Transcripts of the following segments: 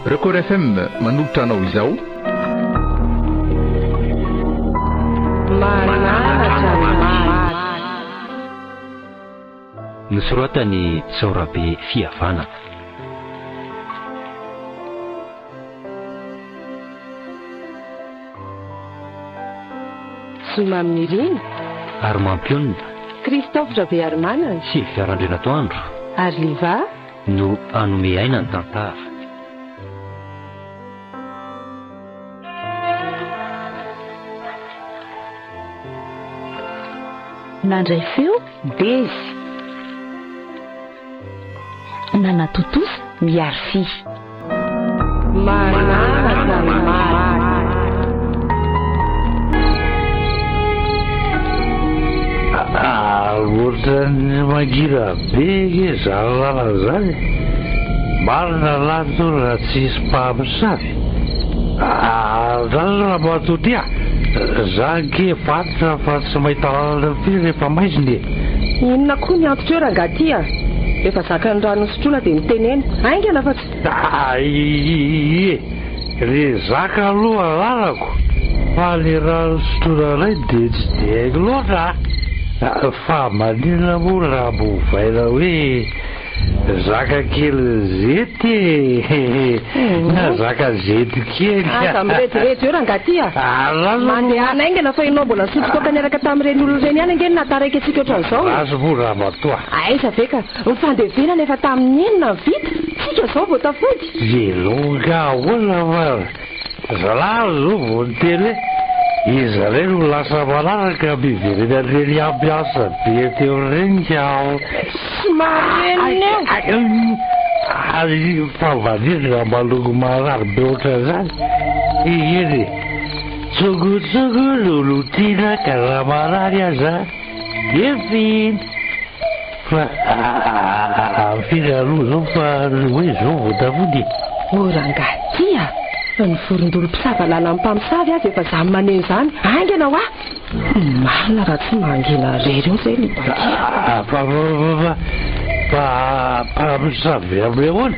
Record FM manolotra anao izao. Nosoratany Saorabe Fiavana. Zoma Mirina Ary mampionina Christophe Rabe Armana sy Fiarandrenatoandro ary Liva no anome aina ny tantara. Nandray feo Dezy nanatotosa miary fi ohatrany magira be ke zalala zany marina lato raha tsisy mpamosavy zany raha matotia zany ke fantatra fa tsy mahita lalana firy rehefa maiziny. inona koa ny antitra eo rangatia efa zakany rano sotroana dia mitenena aingana fa tsy re zaka aloha lalako fa le rano sotroana ray dia tsy dia haiko loatra fa manina moa raha bovaina hoe zaka kely zety na zaka zety kely aza miretirety eo rangatia mandeha anaingana fa inao mbola sotroka niaraka tamin'ireny olona ireny ihany angeny nataraiky atsika ohatran'izao azo moa raha matoa aiza ve ka mifandevenana efa tamin'ny enina vita tsika zao vao tafody velonga ahoana fa zalahy zao vao niteny hoe izy reny no lasa malaraka miverena reny ambiasa be teo reny kao sy mareny eo fa vanirina malongo marary be oatra zany eny tsongotsongo lolotiana ka raha marary aza efiny fa firy aloha zao fa hoe zao vao tafody orangatia ny vorondolo mpisavalala amin'ny mpamosavy azy efa zany maneny zany aingana hoa marina raha tsy mangina rery eo zay fa mpamosavy amin'ny ahoana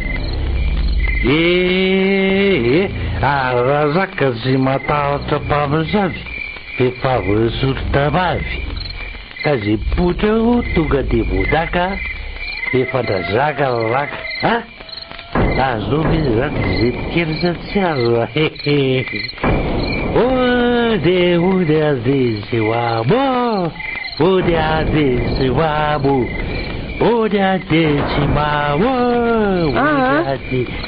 raha zaka tsy matahotra mpamosavy efa voasotro tamavy ka zay potra eo tonga dia vodaka efa ndrazaka lalaka azo izy zany zay kely satsy azo ode adesy wabo ode adesy wabo ode adesy mavo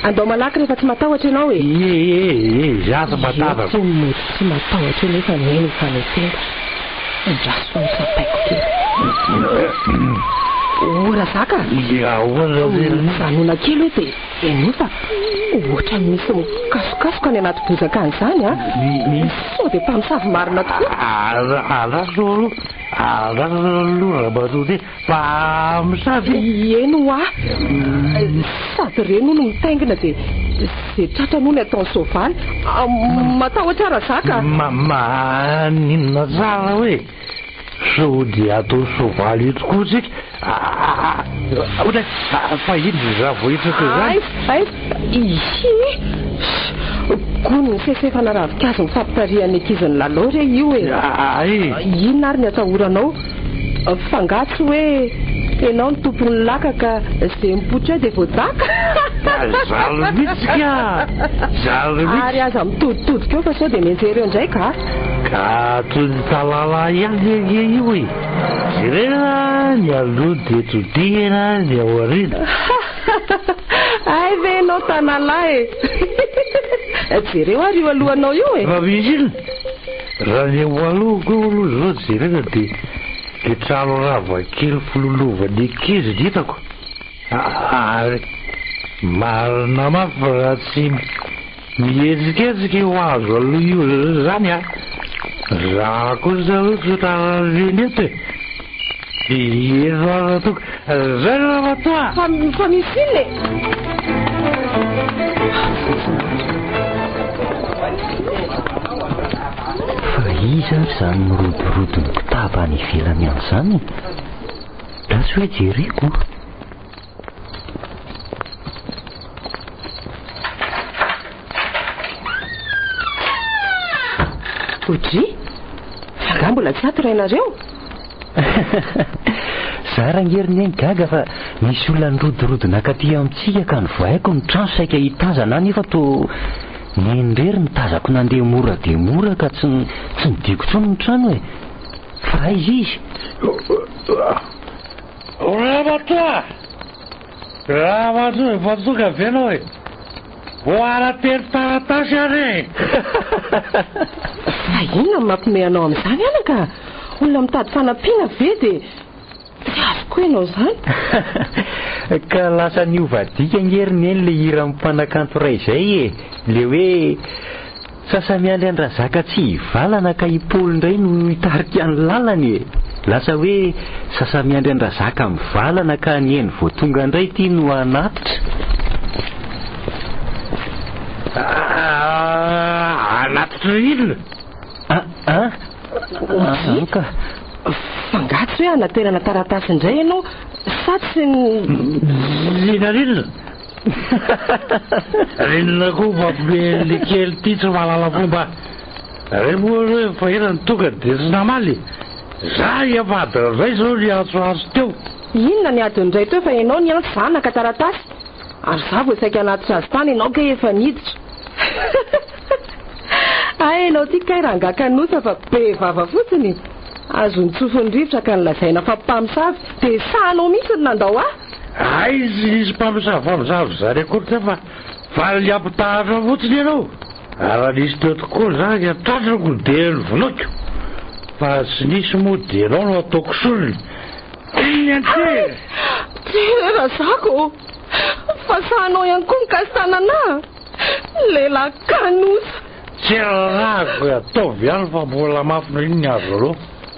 andao malaky rehefa tsy matahotra ianao e zato matavako tsy matahotra nefa neny fanetena andraso misapaiko kely ora zaka zanona kely hoe dia enofa ohatra misy mikasokasoka ny anaty bozaka an'izany sao dia mpamosavy marina tokoa aloha matoty mpamosavy eno hoa sady reno no mitaingina dia zay tratra noho ny ataon'ny soavaly matahotra ara zaka maninona tsara hoe so dia atao soavaly tokoa tsika otra fa iny raha vohitraka zany gony ny sesefana ravikazo mifampitarihan'ny akiziny lalao re io e inona ary ny atahoranao fangatsy hoe enao ny tompon'ny laka ka zay mipotra eo dia voadaka zalomitsika ary aza mitoditodika eo fa sao dia mienjereo indray ka toy ny talala ihany io e jerena ny aloha dia todihana ny aorina ay ve enao tanalahy e jereo ary io alohanao io e fa misy iny raha ny eo alohako eo aloha zao jerena dia le trano ravakely filolovan'ny ankizy ditako marina mafy raha tsy mihetsiketsika eo azo aloha io zany raha kosa hoe sotarareny eto e ezoaratoko zay raha matoa fa misy iny fa izy ary zany mirodorodony kitaba any ivelany an'izany lasy hoe jereko Fodry, fanga mbola tsy ato rainareo? Za rangeriny eny gaga fa misy olona nirodorodona katy amintsika ka nivoaiko ny trano saika hitazana nefa to ny endrery mitazako nandeha mora dia mora ka tsy midiko trano ny trano e. Fa aiza izy? Ramatoa! Ramatoa, efa tonga ve anao e? Voara tery taratasy are! Fa inona mampime anao amin'izany ana ka olona mitady fanampiana ve dia tsy azoko ianao izany? Ka lasa niovadika ngeriny eny le hira mimpanakanto ray izay e. Le hoe sasamiandry andrazaka tsy hivalana ka hipoly indray no hitarika ny lalany e. Lasa hoe sasamiandry andrazaka mivalana ka ny eny vao tonga indray ity no anatitra. Anatitra inona? Ka fangatsy hoe anaterana taratasy indray ianao sa tsy Rinona? Rinona koa mampime le kely ity tsy mahalala fomba. Reny moa hoe efa ela ny tonga dia tsy namaly. Za hiavadina izay zao ny antsoantso teo. Inona ny adiny indray teo fa ianao ny antso zanaka taratasy ary za vao saika anatitra azy tany ianao ka efa niditra. Ay, ianao tia kay rangakanosa fa be vava fotsiny. Azo ny tsofony rivotra ka nilazaina fa mpamosavy dia sahanao mihitsy ny nandao ahy. Ay, izy nisy mpamosavy zany akory fa valy ampitahatra fotsiny ianao. Raha nisy teo tokoa zany atratrako dia nyvonoiko. Fa tsy nisy moa dia ianao no ataoko solony. Tera zako, fa sahanao ihany koa mikasitanana lehilahy kanosa. Tsy rahako ataovy ihany fa mbola mafina iny ny azo aloha.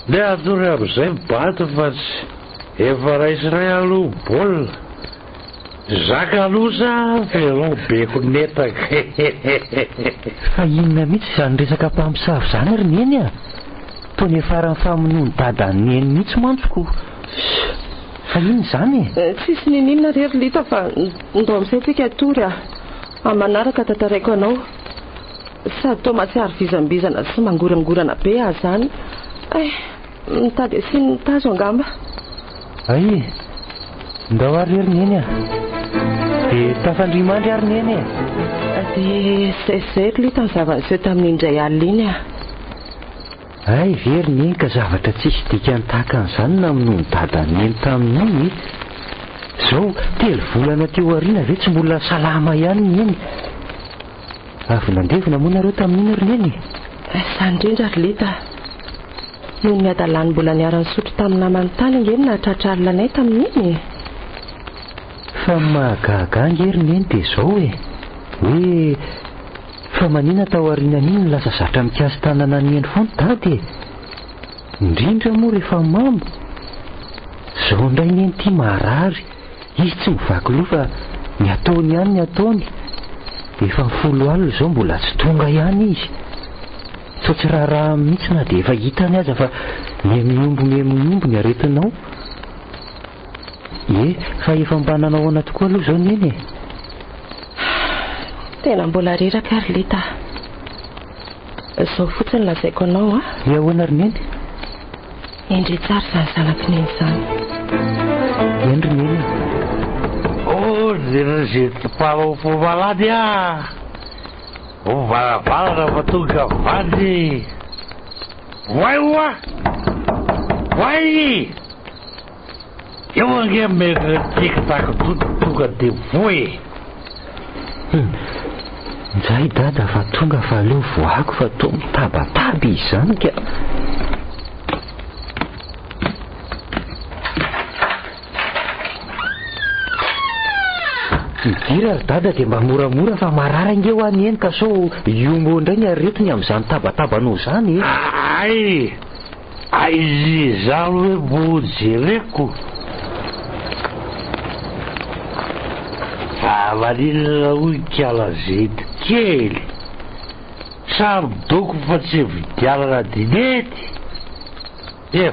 Le atory amin'izay mibato fa tsy efa raisy ray aloha baolina. Zakanosa feanao beko netaka. fa inona mihitsy izany resaka mpamosavy zany ary ny eny a. Tony efarany famonoany dadany eny mihitsy mantsoko. Fa inona izany e? Tsisy ninona rery lita fa ndao amin'izay tsika atory amanaraka tantaraiko anao. Sady toa mahatsiaro vizambizana sy mangorangorana be ahy zany. Mitady asiny mitazo angamba. Ay, ndao ary rery ny eny a. Dia tafandrimandry ary ny eny e. Dia zay lita ny zavaniseho tamin'indray alina iny a. Ay, very ny eny ka zavatra tsisy dikany tahaka an'izany namonoany dadany eny tamin'iny. Zao 3 volana teo aoriana ve tsy mbola salama ihany ny eny. Avy nandevina moa nareo tamin'iny ary ny eny. Izany indrindra ry lita. Noho ny adalany mbola niara nisotro tamin'ny namany tany ingeny nahatratra alinanay tamin'iny. Fa mahagaga angery ny eny dia izao e. Hoe fa manina tao aorianan'iny lasa zatra mikasy tanana ny eny foana dady e. Indrindra moa rehefa mambo. Zao indray ny eny ity marary. Izy tsy mivaky loha fa ny ataony ihany ny ataony. Efa 10 alina izao mbola tsy tonga ihany izy. Sao tsy raharaha mihitsy na dia efa hitany aza fa miombo ny aretinao. Fa efa mbanana ahoana tokoa aloha izao ny eny e. Tena mbola reraka ary lita. Izao fotsiny lazaiko anao a. Ahoana ary ny eny? Endry tsara izany zanako neny izany. Endry ny eny. Dia zay mpanao fo malady a. Valavalana fa tonga vandy. Vai oa. Vai. Eo ange meka tiktak tonga dia voe. Zay dada fa tonga fa aleo voako fa toa mitabataba izany ka. Midira ry dada dia mba moramora fa marara inge ho any eny ka sao iombo indray ny aretiny amin'izany tabatabanao izany e. Ay, aizy izany hoe bojereko. Fa maninona hoy kialazety kely. Samy doko fa tsy vidialana dinety.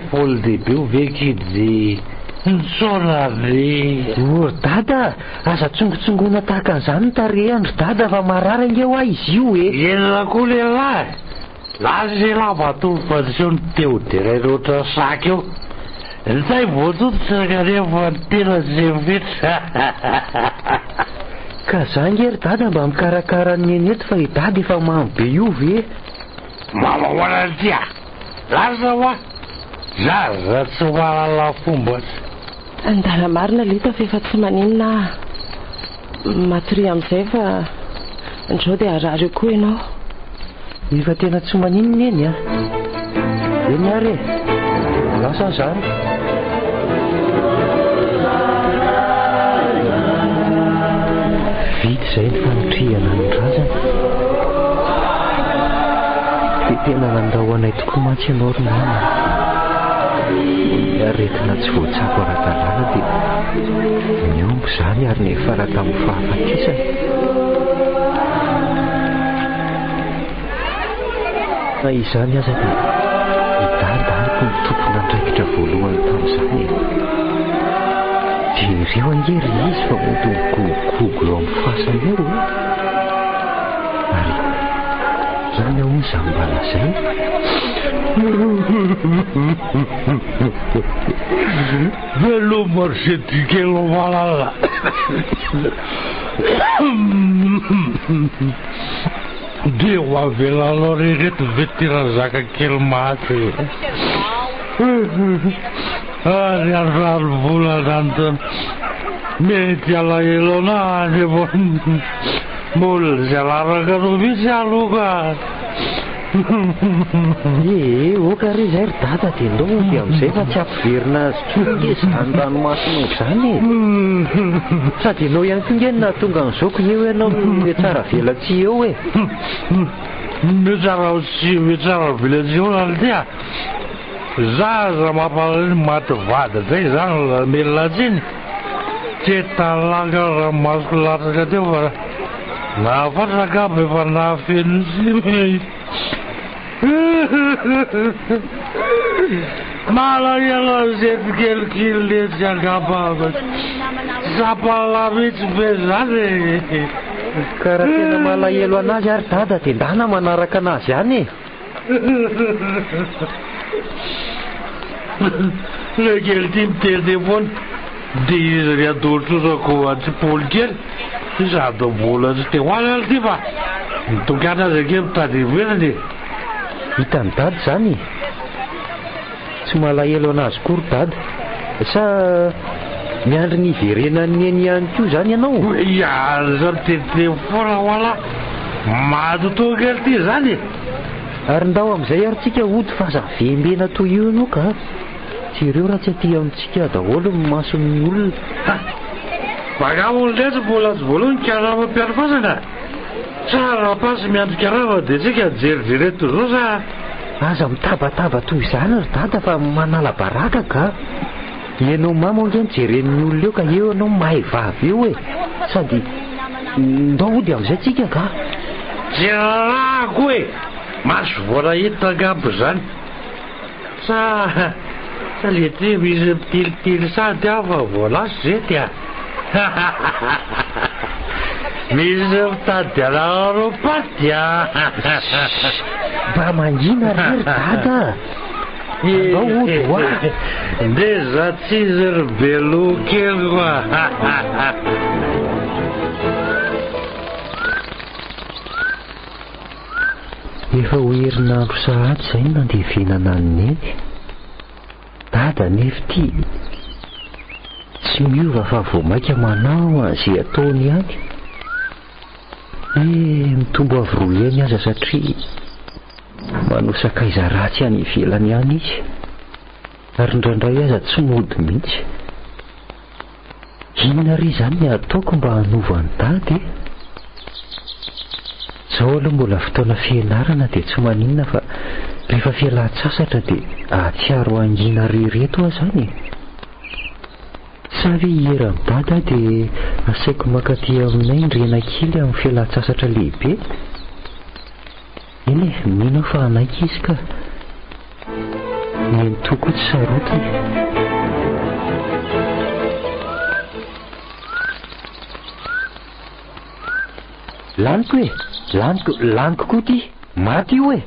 Folo lehibe ho vekidy nitsona re. Dada, aza tsongotsongona tahaka an'izany ny tarehany ry dada fa marara inge ho izy io e. Enona koa lehilahy. Lazy labatolo fanseho ny teo diray roatra saky eo. Izay voatsotsotra kanefa ny tena zay vetra. Ka zany ery dada mba mikarakara ny eny eto fa i dada efa mamy be io ve? Mama hoana tia. Lasa hoa. Zaza tsy mahalala fomba. Andala marina lita fa efa tsy maninona matory amin'izay fa andreo dia arary koa ianao. Efa tena tsy maninona eny a. Eny ary e. Lasa zany. Vita izay ny fanotrihana ny razana. Dia tena nandahoanay tokoa mantsy ianao ry mama. Aretina tsy voatsako ara-dalàna dia miombo izany ary nefa raha tamin'ny fahafatisana. Na izany aza dia idadako ny tompona andraikitra voalohany tamin'izany. Jereo angery izy fa mody migogogo eo amin'ny fasana eo. Ary ina hoy izany mbala izay. Velo marsetti che lo malala. Devo avere l'orecchio vettira zaka kely maty. Ari arrar volana antony mety alahelo anazy vo mbola zay alaraka no misy aloka. Oka ry zay ry dada dia ndao dia amin'izay fa tsy ampiverina azy tsonge izany ranomasina izany e. Sady ianao ihany koa nge nahatonga an'izao eo ianao hoe tsara velatsy eo e. Tsara velatsy eo laltia. Zaza mampalany maty vady zay zany melatsiny. Tsy talanga raha masoko latraka teo fa nahafatraka aby efa nahafeno sy malahelo zety kelikely letsy angamba sapalamitry be zany. Karaha tena malahelo anazy ary dada dia ndana manaraka anazy ihany e. Le kely ty mitety foana dia izy ry adolotrosako antsipoly kely sady mbola tsy te hoany aly ty fa mitokana azy ake mitady ivelany. Hitany dada zany tsy malahelo anazy koa ry dada. Sa miandry ny iverenany eny ihany koa zany ianao? Ia zany tete foana hoala matotoa kely ty zany. Ary ndao amin'izay ary tsika ody fa aza vembena toy io ianao ka tsy ireo raha tsy aty amintsika daholo ny mason'ny olona. Magamony letra mbola tsy voalohany karama mpiarafasana. Tsara pasy miandry karama dia tsika jerijereto zao sa aza mitabataba toy izany ry dada fa manala baraka ka. Ianao mama nge nijeren'ny olona eo ka eo ianao mahay vavy eo e. Sady ndao ody amin'izay tsika ka. Jerako e maso voanahita angamba zany. Sa lety misy mitilitily sady aho fa voalaso zety a. Misy mitady anaropaty a. Mba mangina ry dada. Ndao ody hoa. Nde za tsizy ry belo kely koa. Efa ho herinandro sahady izay no nandevenana ny eny. Dada nefa ty tsy miova fa vao maika manao an'izay ataony ihany. Mitombo avy roa eny aza satria manosakaiza ratsy any ivelany ihany izy. Ary indraindray aza tsy mody mihitsy. Inona ry izany ny ataoko mba hanovany dady e? Zao aloha mbola fotoana fianarana dia tsy maninona fa rehefa fialan-tsasatra dia ahatsiaro angina rereto aho zany. Sa ve hiera ny dada dia asaiko mankaty aminay indrena kely amin'ny fialan-tsasatra lehibe. Eny e, mino fa anaiky izy ka ny toko tsy sarotiny. Laniko e, laniko koa ty maty io e.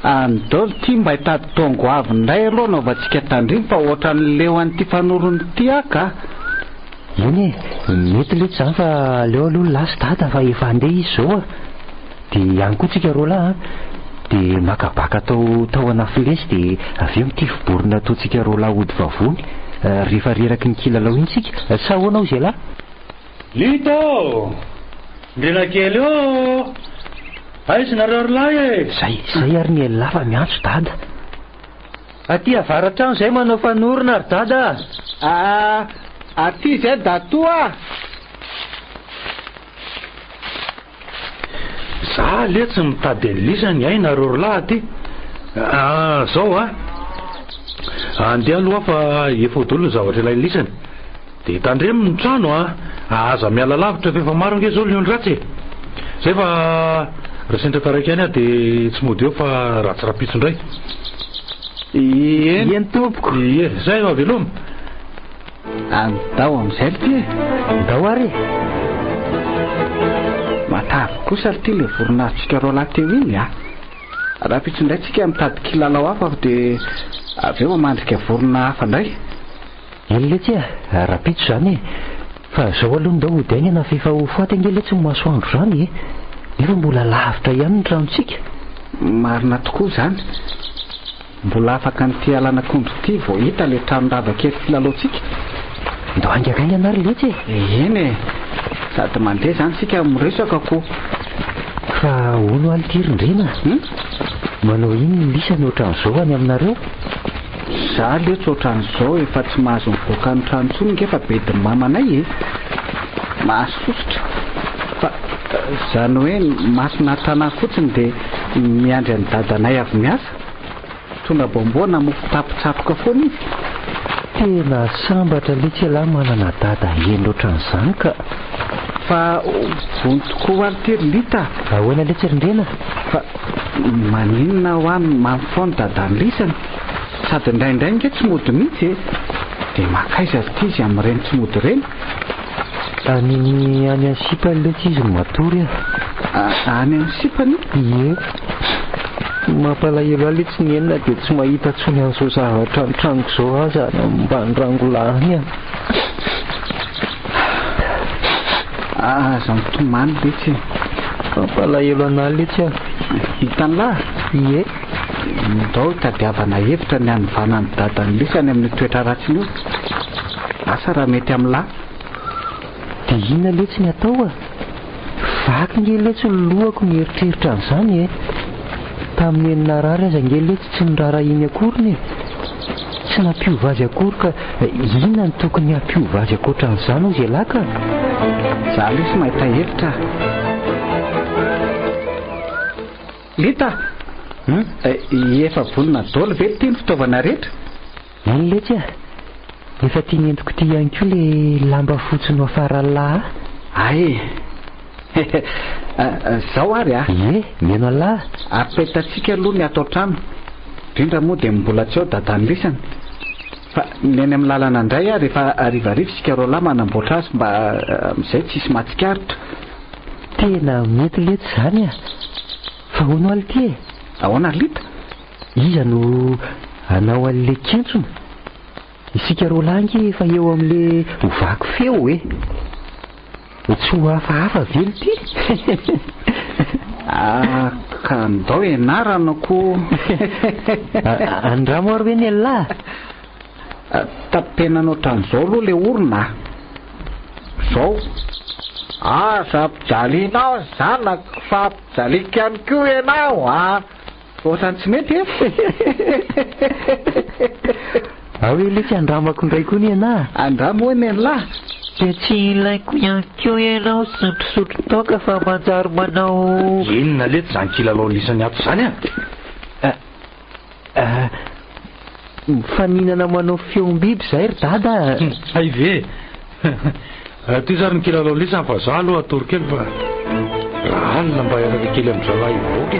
Andolo ty mba hitady tongo avy ndray aloha naovantsika tandriny fa ohatran'le ho an'ity fanorony ty aka. Iny mety le tsy zany fa leo aloha lasy dada fa efa andeha izy zao a. Dia any koa tsika roa lahy dia makabaka tao anafilesy dia avy eo mitifiborina ataontsika roa lahy ody vavony rehefa reraky ny kilalao iny tsika. Sa hoanao zay lahy? Lito! Ndrena kely eo! Aizy nareo lahy e! Zay ary ny lafa miantso dada. Aty avaratrano zay manao fanorona ary dada. Aty zay datoa. Za le tsy mitady an'lisany ay nareo lahy aty. Zao andeha aloha fa efa dolo ny zavatra ilay lisany. Dia tandremo ny trano aza miala lavitra fa efa maro nge zao liony ratsy. Zay fa resendra taraiky any dia tsy mody eo fa ratsy rapitso indray. Eny tompoko. Zay va veloma. Andao amin'izay ty. Ndao ary. Matavy kosa ty le voronahitsika roa lahy teo iny rapitso indray tsika mitady kilalao hafa dia avy eo mandrika vorona hafa indray. Eny le tsy rapitso zany fa zao aloha ndao ody ainy na fefa ho faty ange le tsy masoandro zany nefa mbola lavitra ihany ny tranontsika. Marina tokoa zany. Mbola afaka ny tialanakondro ty vao hita le trano ravakely kilalaotsika. Ndao angakainy anary le tsy eny sady mandeha zany sika miresaka ko. Fa hono altirindrena manao iny lisany ohatran'izao any aminareo? Za le tsy ohatran'izao efa tsy mahazo mivoaka ny trano tsony nge fa bediny mamanay mahasosotra fa zany hoe masina tanahy fotsiny dia miandry any dadanay avy miasa tona bomboana mofo tapitsapoka foana izy. Tena sambatra le tsy lahy manana dada eny ohatran'izany ka fa vony tokoa ary tery lita. Ahoana le tsy rindrena? Fa maninona ho any mampifoany dadany lisany sady indraindray nge tsy mody mihitsy dia makaiza ty izy amin'ireny tsy mody ireny. Any ansipany le tsy izy no matory any ansipany? Ie mampalahelo ahy le tsy nienina dia tsy mahita tsony an'izao zavatra ny tranoko izao aza mba ndrangolahany aza mitomany le tsy mampalahelo anahy le tsy hitany lahy. Ie ndao tadiavana hevitra ny anovanany dadany lisany amin'ny toetra ratsiny io. Asa raha mety amin'ny lahy. dia inona le tsy ny atao vaky nge le tsy lohako mieritreritra an'izany tamin'ny enina rary aza nge le tsy nirara iny akoriny tsy nampiova azy akory ka inona ny tokony hampiova azy akoatran'izany ho zay lahy ka. Za le sy mahita hevitra. Lita efa volona dolo ve ty ny fitaovana rehetra? Eny le tsy efa tia nyentiko ty ihany koa le lamba fotsiny ho afara lahy. Ay zao ary ie meno lahy apetatsika aloha ny atao trano indrindra moa dia mbola tsy eo dadany lisany fa ny any amin'ny lalana indray rehefa arivariva sika roa lahy manamboatra azy mba amin'izay tsisy matsikaritra. Tena mety le tsy zany fa hono aly ty ahoana lita? Iza no anao an'le kentsona isika roa lahy nge efa eo amin'le hovaky feo tsy ho hafahafa velo ty. Ka ndao ianaranako. Andramo ary ve ny lahy tapenanao tran'izao aloha le orona zao aza ampijalinao zanako fa ampijalika ihany koa ianao ohatrany tsy mety hoe le tsy andramako indray koa ny ana. Andramo hoe ny lahy dia tsy ilaiko ihany koa ianao sotrosotro toka fa manjary manao inona le tsy zany kilalao lisany ato zany mifaninana manao feom-biby zay ry dada. Ay ve ty zary ny kilalao lisany fa za aloha atory kely fa alina mba araka kely amin'izao lahy ivoky.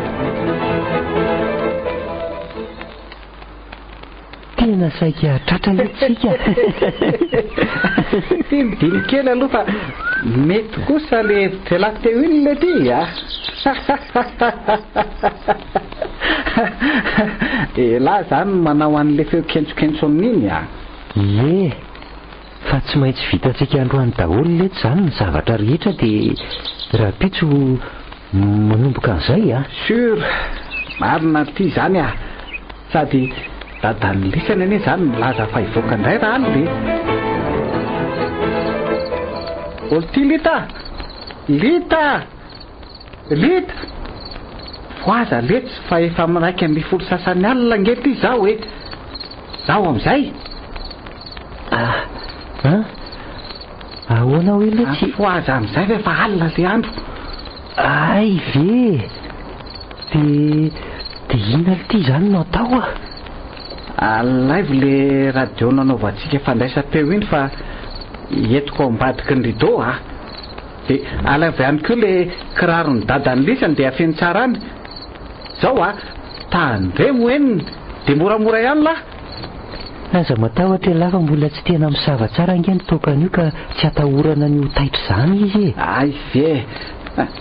Tena saika tratra letsika. Ty midiny kely aloha fa mety kosa le hevitra lahy teo iny le ty Elahy zany manao an'le feo kentsokentso amin'iny a. Ie, fa tsy maintsy vitantsika androany daholo lety zany ny zavatra rehetra dia raha pitso manomboka an'izay a. Sur, marina ty zany a. Sady dadan'ny lisana anie zany milaza fa hivoaka indray raha any be. Olo ty Lita! Lita! Lita! Voaza letsy fa efa miraika amin'ny folo sasany alina angety izaho e. Zaho amin'izay. Ahoana hoe letsy? Voaza amin'izay fa efa alina ilay andro. Ay ve? Dia inona ity zany no atao a? Live le radio nanaovantsika fandraisam-peo iny fa entiko ambadiky ny rideau a. Dia alaivo ihany koa le kirarony dadan'ny lisany dia afeny tsara any. Zao a, tandremo eniny dia moramora ihany la. Aza matahotra lafa mbola tsy tena misava tsara angeny tokana io ka tsy atahorana ny ho taitra izany izy e. Ay ve,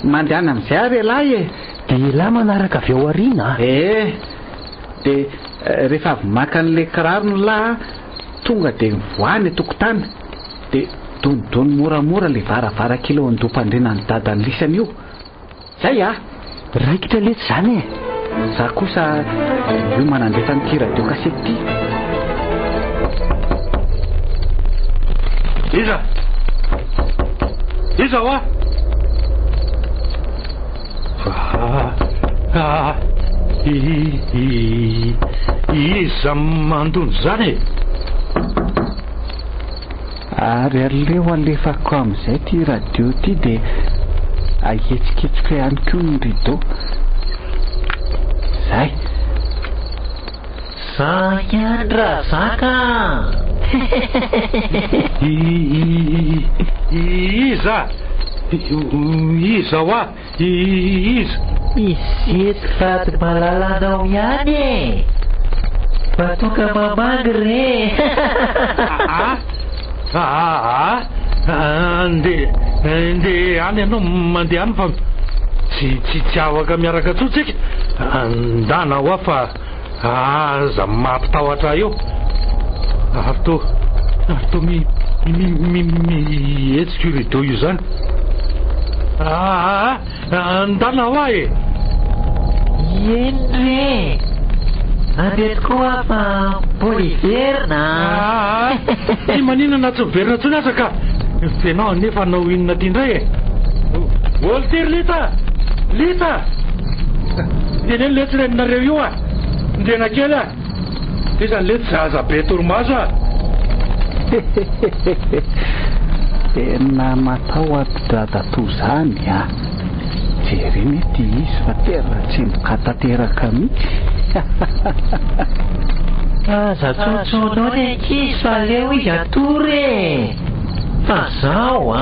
mandehana amin'izay ary lahy e. Dia lahy manaraka avy ao aoriana. Dia rehefa avy maka an'le kirarony lahy tonga dia mivoany tokotany. Dia donidony moramora le varavarak'ilo andoam-pandriana ny dadan'ny lisany io. Zay a. Raikitra letsy zany e. Za kosa io manandefa n'ity radio kasety ty. Iza wa? Iza mandony zany. Ary aleo alefako amin'izay ty radio ty dia ahetsiketsika ihany koa ny rideau. Zay. Sanyandra zaka. Iza wa? Iza. Iseto sady malalanao ihany e. Batoka mamangy re. Nde any ianao mandeha any fa tsy afaka miaraka tsotsika. Andana hoa fa aza mampitahotra eo. Ary to mihetsika io rideau io zany. Andana hoa e. Eny re. Andeto koa fa poliverina. Ty maninana tsy miverina tsony asa ka fenao nefa anao inona ty indray e. Olo tiry Lita teneny letsy reninareo io a. Ndena kely a. Izany letsy zaza be torimaso a. Tena matahotra to zany a. Jery mety izy fa tena tsy mokatateraka mihitsy. Aza tsotsonao ny ankizy fa leo izy atory e. Fa zao a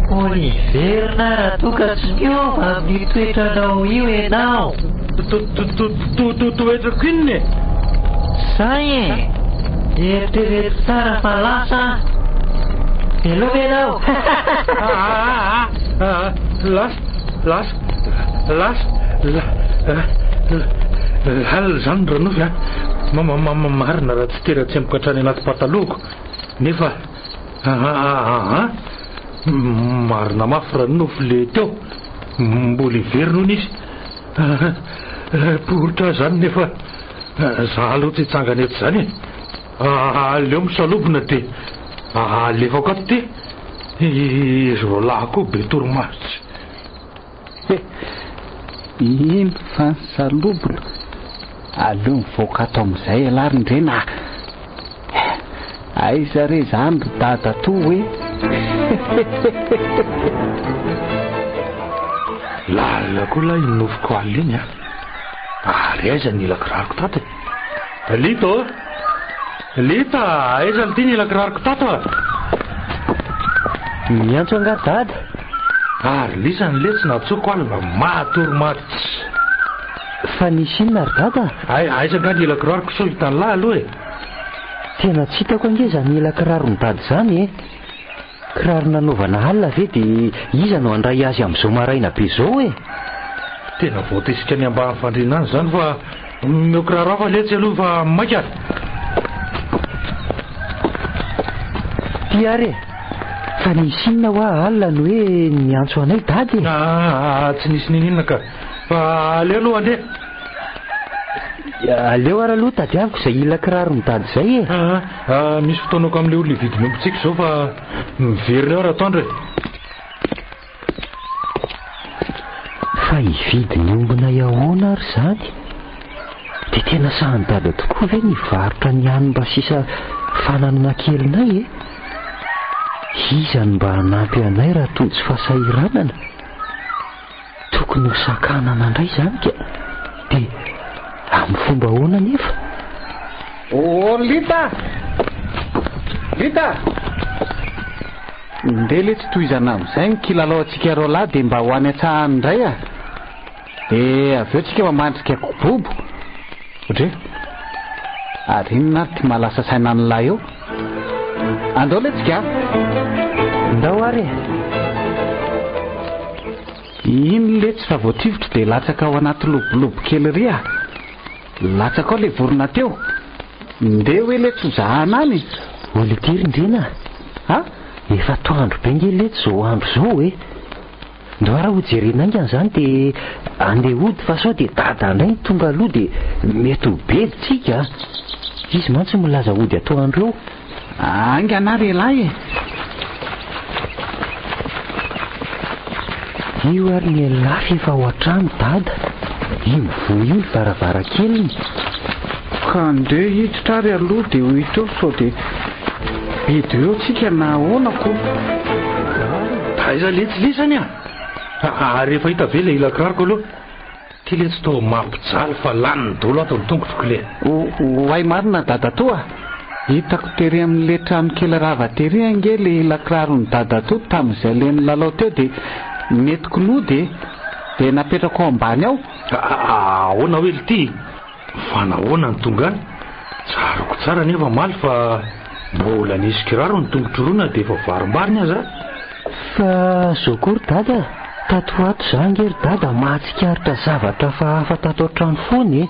poliverina raha toka tsy miova amin'ny toetranao io enao. Toetrako inona e? Zay e. Eritrereto tsara fa lasa elova enao. Lala zany ranofy a. Marina raha tsy tera tsy ampokatrany anaty pataloko nefa marina mafy ranofy le teo mbola iverina izy. Poritra zany nefa za aloha tsy hitsangana eto zany. Aleo misalobona dia alefako ato ty izy rolako be torimaso. Ino fa nisalobona. Aleo mivoaka ato amin'izay alary ndrena. Aiza re zany ry dada to hoe. Lalako la inofiko aliny a. Ary aiza ny ila kiraroko tato. Lita, aiza ny ty ny ila kiraroko tato a. Miantso anga dada. Ary lisany letsy natsoko alina matorimaty. Fa nisy inona ry dada? Aiza nga ny ila kiraroko so hitany lahy aloha e. Tena tsy hitako angeza ny ila kiraro ny dada zany e. kiraro nanaovana alina ve dia iza no handray azy amin'izao maraina be izao e? Tena voatesika ny ambany fandrinana zany fa meo kiraro hafa letsy aloha fa maika Tiare, fa nisy inona ho alina no hoe niantso anay dady? Tsy nisy ninona ka fa aleo aloha andeha. Aleo ara aloha tadiaviko izay ila kiraro ny dady izay e. Misy fotoanako amin'ilay olona hividy miompitsika izao fa miverina eo raha tondra. Fa hividy ny ombona iahoana ary izany? Dia tena sahan'ny dada tokoa ve nivarotra ny hany mba sisa fananana kelinay e? Iza ny mba hanampy anay raha toy tsy fahasahiranana? Tokony ho sakanana indray izany ka. Dia amin'ny fomba ahoana nefa? Lita! Lita! Ndeha le tsy tohizana amin'izay ny kilalao antsika roa lahy dia mba ho any an-tsahany indray a. Dia avy eo tsika mamandrika kobobo. Otre? Ary inona ty malasa saina ny lahy eo? Andao le tsika? Ndao ary e. Iny le tsy fa voativitra dia latsaka ao anaty lobolobo kely ry a. Latsaka ao le vorona teo. Ndeha hoe le tsy ho zahana any. Olitirin-drena. Ha? Efa toandro be nge le tsy zao andro zao e. Ndao raha ho jerena aingana izany dia andeha hody fa sao dia dada indray tonga aloha dia mety ho beditsika. Izy mantsy milaza hody atoandro eo. Aingana ry lahy e. Io ary ny lafy efa ao an-trano dada. Iny vo io ny varavarankeliny. Ka ndeha hiditra ary aloha dia ho hitra eo sao dia bedo eo tsika na ahoanako. Aiza letsilesany a? Rehefa hita ve le ila kiraroko aloha? Ty le tsy tao mampijaly fa lany ny dolo ato ny tongotroko le. Hoay marina dada toa. Hitako tery amin'le trano kely rava tery ange le ila kiraro ny dada to tamin'izay le nilalao teo dia netiko nody dia napetrako ao ambany ao. Ahoana hoe ity? Fa nahoana ny tonga any? Tsaroko tsara nefa maly fa mbola nisy kiraro ny tongotro rona dia efa varimbariny aza. Fa zao kory dada, tato ato izany ngery dada mahatsikaritra zavatra fa hafa tato an-trano foana e.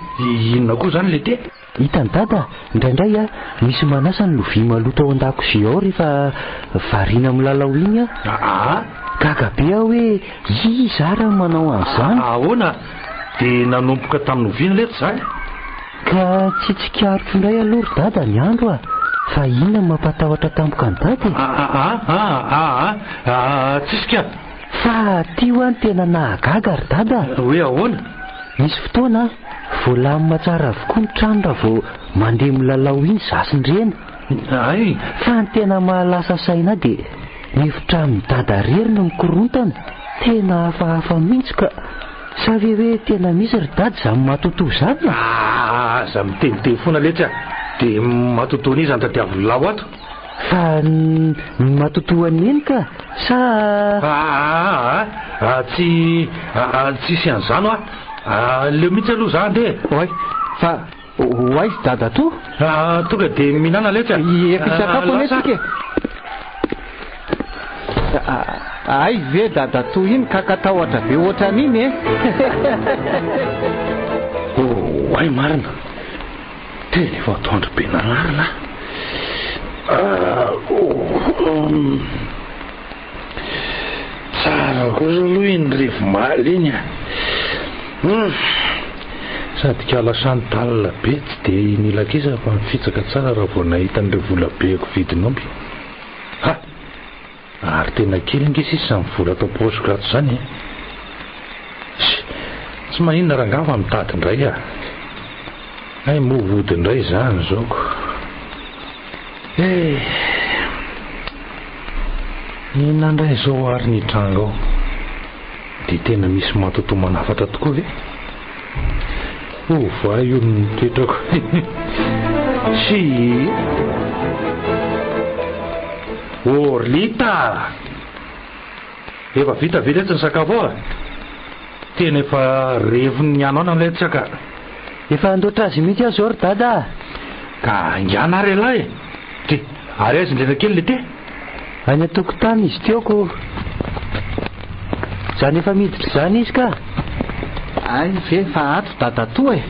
Inona koa izany le te? Hitany dada, indraindray a misy manasa ny lovia maloto ao an-dakozia ao rehefa variana milalao iny a. Gaga be aho hoe iza raha manao an'izany. Ahoana? Dia nanomboka tamin'ny oviana leto izany? Ka tsy tsikarotro indray aloha ry dada ny andro a. Fa inona mampatahotra tampoka ny dady? Tsisika. Fa ty ho any tena nahagaga ry dada. Hoe ahoana? Misy fotoana voalamina tsara avokoa ny trano raha vao mandeha milalao iny zasindrena. Ay. Fa ny tena mahalasa saina dia mifitra amin'ny dada rery no mikorontana. Tena hafahafa mihitsy ka sa ve hoe tena misy ry dady izany matotoa izany? Za miteniteny foana letsy dia matotoa ny izany tadiavy lao ato. Fa ny matotoa ny eny ka sa tsisy an'izany leo mihitsy aloha za ndeha. Oay, fa hoay dada to? Tonga dia mihinana letsy. Efa isakafo anetsika. Ay ve dada to iny kakatahotra be ohatran'iny e. Ay marina. Tena efa atoandro be nanarina. Tsara kosa aloha iny revo maly iny sady kalasany talina be tsy dia nilakisa fa mifitsaka tsara raha vao nahita n'ireo vola beko vidin'omby. Ary tena kely nge sisa ny vola atao posiko rato izany e. Tsy maninona raha ngafa mitady indray a. Ay moa vody indray izany zaoko. Inona indray izao ary ny tranga ao dia tena misy matoto manafatra tokoa ve? Va io ny toetrako. Sy Lita, efa vita ve letsy ny sakafo ao? Tena efa revony anao na letsy ka. Efa andoatra azy mihitsy aho zao ry dada. Ka angiana ary lahy. Ty, ary aiza indrena kely le te? Any an-tokotany izy teoko. Zany efa miditra zany izy ka? Ay ve fa ato dadatoa e.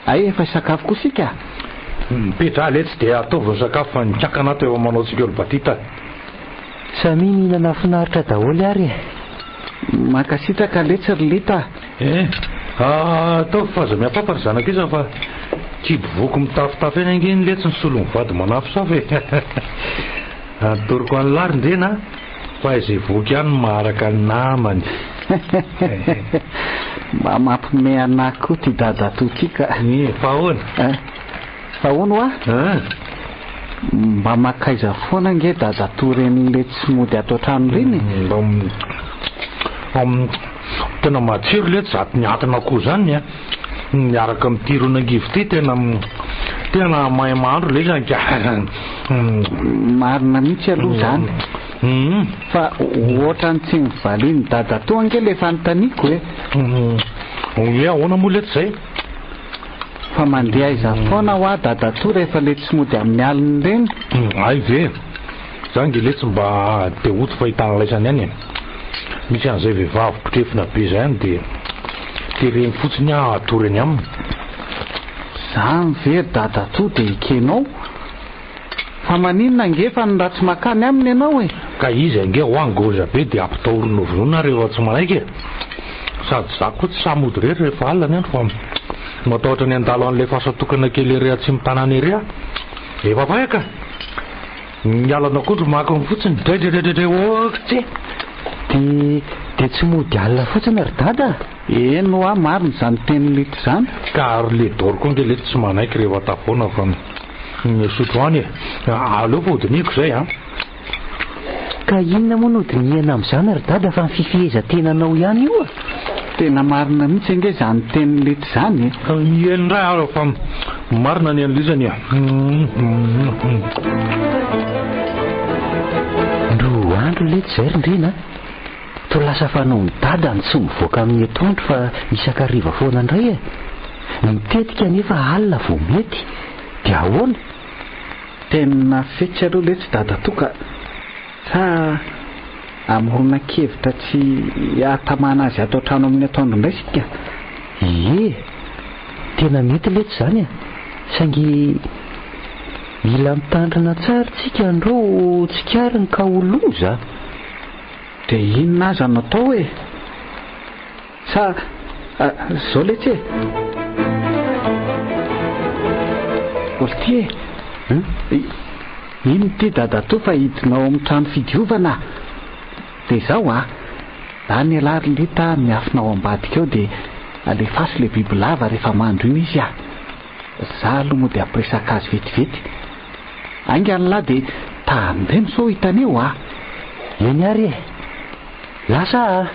Ay efa sakafo koa sika. Petra letsy dia ataovy sakafo fa nikakana ato eo manao tsika olo batita. Samy mihinana finaritra daholo ary e. Makasitraka letsy ry lita. Ataovy fa aza miapapa ry zanaka iza fa kibovoko mitafitafy eny angeny letsy ny solo mivady manafo safy e. Atoroko any larindrena fa izay voky ihany maharaka ny namany. Mba mampime anahy koa ty dadatotsika. Fa ahoana? Fa ahoana hoa? Mba makaiza foana nge dadato reny le tsy mody ato an-trano reny. Tena matsiro le zaty niatana koa zany miaraka mitirona angivy ty tena mahay mahandro le zany. Marina mihitsy aloha zany. Fa ohatrany tsy mivaliany dadato ange le fanontaniako hoe ahoana moa letsy zay? Fa mandeha aiza foana hoa dadato rehefa le tsy mody amin'ny aliny reny. Ay ve zany nge letsy mba te oto fahitana laisany any. Misy an'izay vehivavy potrefina be zay any dia tereny fotsiny atoreny aminy. Zany ve dadato dia ikenao? Fa maninona nge fa ny ratsy makany aminy ianao e? Ka izy ange ho angoza be dia ampitahoron'ovonona rehefa tsy manaiky e. Sady za koa tsy samody rery rehefa alina any fa matahotra ny andalo an'ilay fasatokana kely ery atsy mitanana ery efa vaika mialana kodro maka ny fotsiny dredredredre oksy. Dia tsy mody alina fotsiny ry dada? Eno a marina zany teny lety zany. Ka ary le doroko nge lety tsy manaiky rehefa tafoana fa sotro any e. Aleo fa hodiniko zay Ka inona moa no dinihana amin'izany ry dada fa ny fifehezan-tenanao ihany io a? Tena marina mihitsy nge zany teny lety zany e. Eny ray ary fa marina ny an'ilizany Ndro andro lety zay rindrina. To lasa fanao ny dada ny tsy mivoaka amin'ny atoandro fa isakariva foana indray e. Mitetika nefa alina vao mety. Dia ahoana? Tena fetsy aloha letsy dadatoka. Sa amorona kevitra tsy atamana azy ato an-trano amin'ny atoandro indray sika. Tena mety letsy zany a. Saingy mila mitandrina tsara tsika andro tsy kariny ka ho loza. Dia inona aza natao e? Sa zao letsy e? Olty e? Ino ty dadato fa hidinao amin'ny trano fidiovana? Dia zao da ny alary lita miafinao ambadika eo dia alefasy le bibilava rehefa mandro io izy za aloha moa dia ampiresaka azy vetivety. Aingan'lahy dia tandreny so hitaneo Eny ary e. Lasa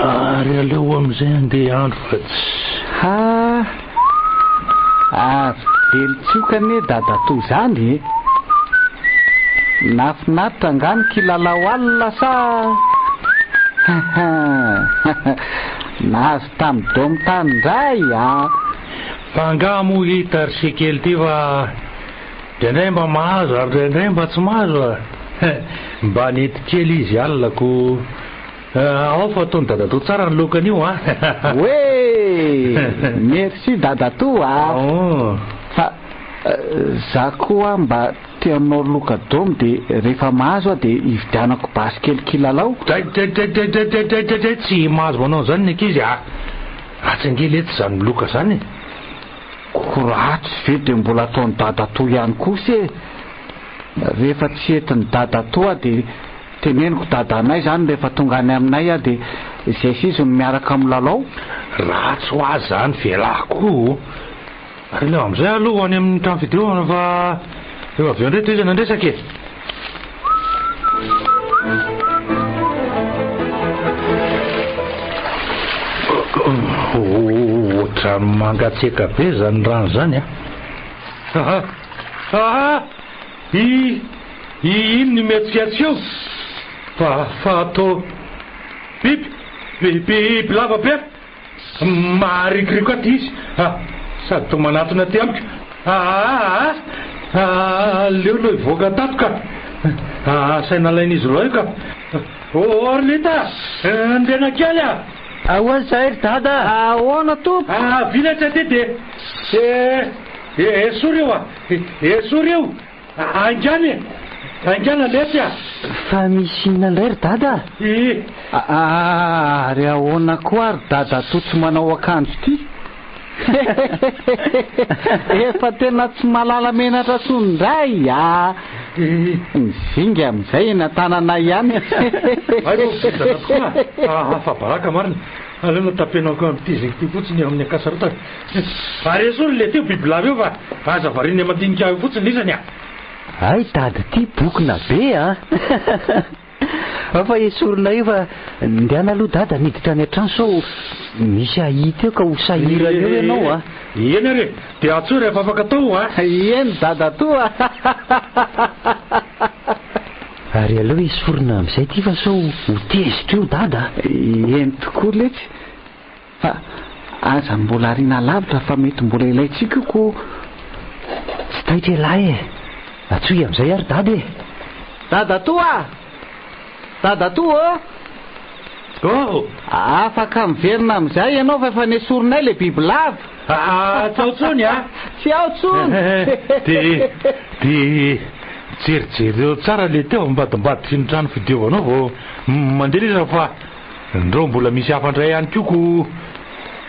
ary aleo amin'izay andeha andro fa tsy velotsioka anie dadato zany nafinaritra angany kilalao alina sa nahazo tamin'ny domitany indray fa nga mo hita ry sekely ty fa draindray mba mahazo ary draindray mba tsy mahazo mba nety kely izy alinako ao fa ataony dadato tsara ny lokany io Oe merci dadato fa za koa mba tianao lokadomy dia rehefa mahazo dia hividianako basikely kilalao. Tsy mahazo manao zany ny ankizy ratsy ange letsy zany loka zany koratsy ve dia mbola ataony dadato ihany kosa rehefa tsy entiny dadato dia teneniko dadanay zany rehefa tonga any aminay dia izay sizy no miaraka amin'ny lalao. Ratsy ho azy zany velako ary leo amin'izay aloha any amin'ny trano fidiovana fa efa avy eo indray toizana andresaka ohatrany mangatseka be zany rano zany ino ny metsikatsika eo fa atao biby lava be maharikoriko aty izy sady to manatona ty amiko leo lo ivoaka tato ka saina lain'izy roa io ka Arlita ndena kely ahoana zahery dada ahoana tompo vilatsa ty de esory eo esory eo angana letsy fa misy inona indray ry dada ary ahoana koa ry dada to tsy manao akanjo ty efa tena tsy malala menatra tsondray mizinga amizay eny an-tanana ihany fa baraka marina aleo tapenako am'ty zegny ty fotsiny amin'ny akasarota ary esory le teo bibilava eo fa aza variny amandinika eo fotsiny izany ay dada ty bokina be fa esorina io fa ndiana aloha dada niditra any an-trano sao misy ahita eo ka ho sahirana eo ianao eny are de atso rehefa afaka atao eny dada toa ary aleo esorina am'izay ty fa sao ho tezitra eo dada eny tokoa letsy fa aza mbola ariana lavitra fa mety mbola ilaitsika ko tsy taitra elahy atsoy am'izay ary dada dada toa afaka miverina am'izay ianao fa efa nesorinay le biby lava tsaotsony tsy ao tsony de jerijery eo tsara le teo ambadimbaditry ny trano fidiovanao vao mandeha iza fa ndreo mbola misy hafandray ihany koko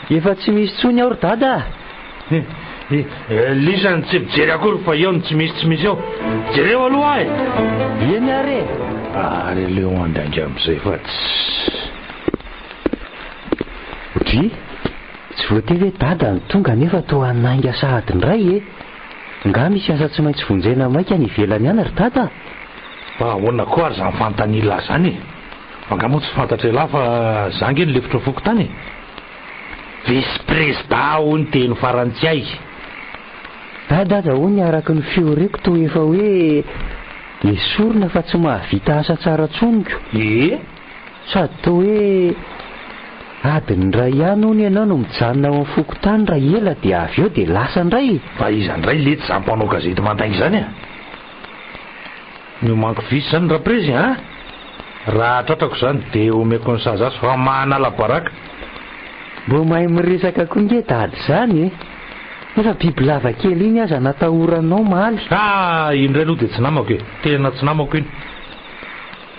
efa tsy misy tsony ao ry dada lisany tsy mijery akory fa eo ny tsy misy eo jereo aloha eny are ary leo andangy am'izay fa otry tsy voatey hoe dada ny tonga nefa to anainga sahady ndray nga misy asa tsy maintsy vonjena maika ny ivelany any ry dada fa ahoana koa ary zany fantanila zany angamo tsy fantatra elahy fa zangy eny lefitra foko tany vice président ho ny teny farantsay dada hoy araky ny fioreko to efa hoe esorina fa tsy mahavita asa tsara tsoniko sady to hoe adiny ray ihany hony ianao no mijanona ao amin'ny foko tany raha ela de avy eo de lasa ndray fa izandray lety za mpanao gazety mandaingy zany no manko visy zany raprezy raha tratrako zany de omeko ny sazaso fa mahanala baraka mbo mahay miresaka koa nge dady zany efa biby lava kely iny aza natahoranao maly indray aloha de tsy namako tena tsy namako iny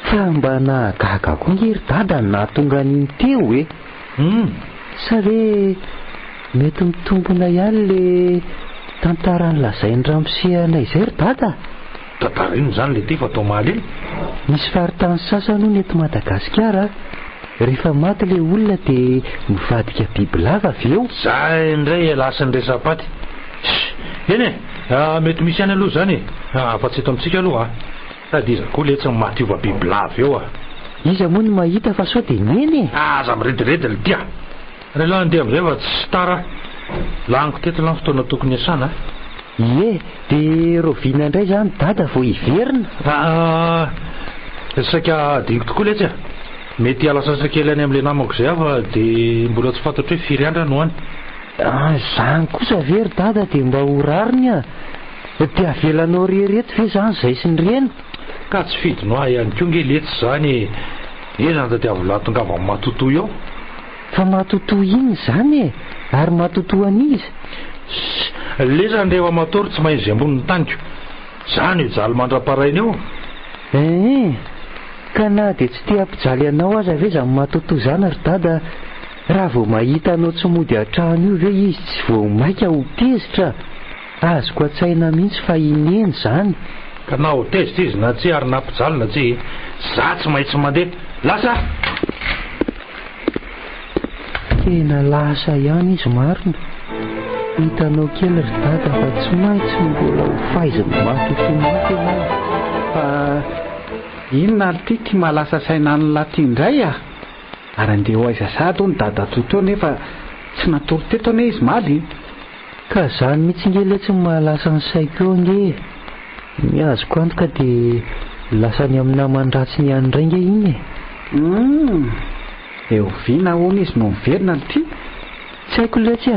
fa mba nahagaga koa nge ry dada nahatonga an'iny teo sa ve mety mitombona ihany le tantara ny lazainy ramosehana izay ry dada tantara ino zany le ty fa atao maly iny misy faritany sasany ho ny eto Madagasikara rehefa maty le olona de mivadika biby lava avy eo za indray lasany resapaty eny mety misy any aloha zany fa tsy eto amitsika aloha sady iza koa le tsy matiova biby lava eo iza moa ny mahita fa sao de neny aza mirediredy le tia relah andeha am'izay fa tsy tara laniko teto la ny fotoana tokony asana de rovina indray zany dada vao iverina saika diniko tokoa le tsy mety alasasakely any am'le namako zay fa de mbola tsy fantatro hoe firy andra no any zany kosa very dada de mba ho rariny de avelanao rereto ve zany zay sy ny reny ka tsy fidino ihany koa nge letsy zany zany da avolatongava amin'ny matotoy eo fa matotoy iny zany ary matotoy an'izy le zany rehefa matory tsy mainzy ambonin'ny taniko zany io jaly mandra-parainy eo ka na de tsy te hampijaly anao aza ve zany matotoy zany ry dada raha vao mahita anao tsy mody atrano io ve izy tsy vao maika ho tezitra azoko atsaina mihitsy fa ineny zany ka na ho tezitra izy na tsy ary nampijaly na tsy za tsy maintsy mandeha lasa tena lasa ihany izy marina hitanao kely ry dada fa tsy maintsy mbola ho faizany matotoy mihitsy ianao fa inona ty ty malasa saina ny laty indray ary andeha ho aiza sady ho ny dada toteo nefa tsy natory teto ane izy maly ka zany mihitsy nge le tsy mahalasa ny saiko eo nge Azoko antoka dia lasa ny amin'ny namany ratsy ny andray nge iny eo vina hoana izy no miverina ty tsy haiko loatsy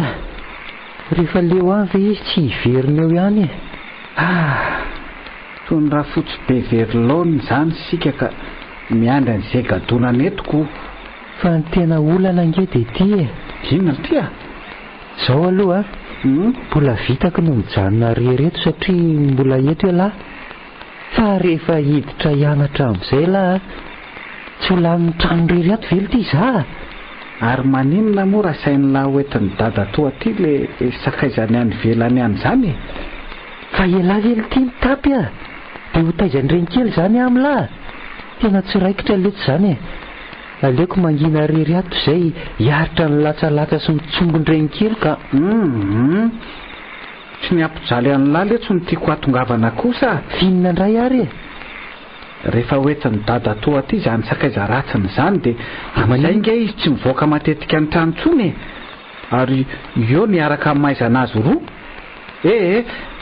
rehefa leo avy izy tsy hiverina eo ihany toy ny raha fotsy be verilona izany sika ka miandry an'izay gadonana etoko fa ny tena olana nge dia ty inona ty zao aloha mbola vitako no mijanona rereto satria mbola eto ialahy fa rehefa hiditra hianatra amin'izay lahy tsy ho lanin'ny trano rereto velo ty za ary maninona moa raha sain'lahy hoentin'ny dada toa ty le sakaizany any velany any zany fa ialahy velo ty mitapy dia ho taizany renikely zany amin'lahy tena tsy raikitra leto zany aleoko mangina rereto izay hiaritra ny latsalatsa sy mitsombony renikely ka tsy ny ampijaly an'lahy letso ny tiako atongavana kosa vinona indray ary rehefa hoentin'ny dada toa ty zany sakaiza ratsiny zany dia amin'izay nge izy tsy mivoaka matetika ny trano tsony ary eo niaraka amin'ny maizana azy roa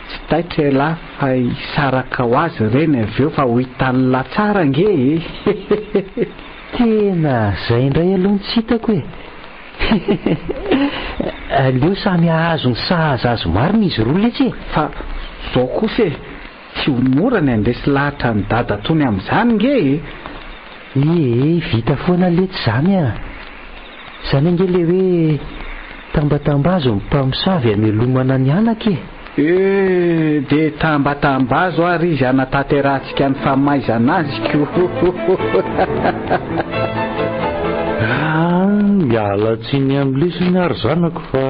tsy taitra lahy fa hisaraka ho azy ireny avy eo fa ho hitan'la tsara nge tena zay indray aloha ny tsy hitako aleo samy ahazo ny sahaza azo marina izy roa letsy fa zao kosa tsy ho mora ny andresy lahatra ny dada tony amin'izany nge vita foana letsy zany zany ange le hoe tambatambazo ny mpamosavy amelomana ny anaka dia tambatambazo ary izy anatanterahantsika ny famaizana azy ko miala tsy ny am'lisiny ary zanako fa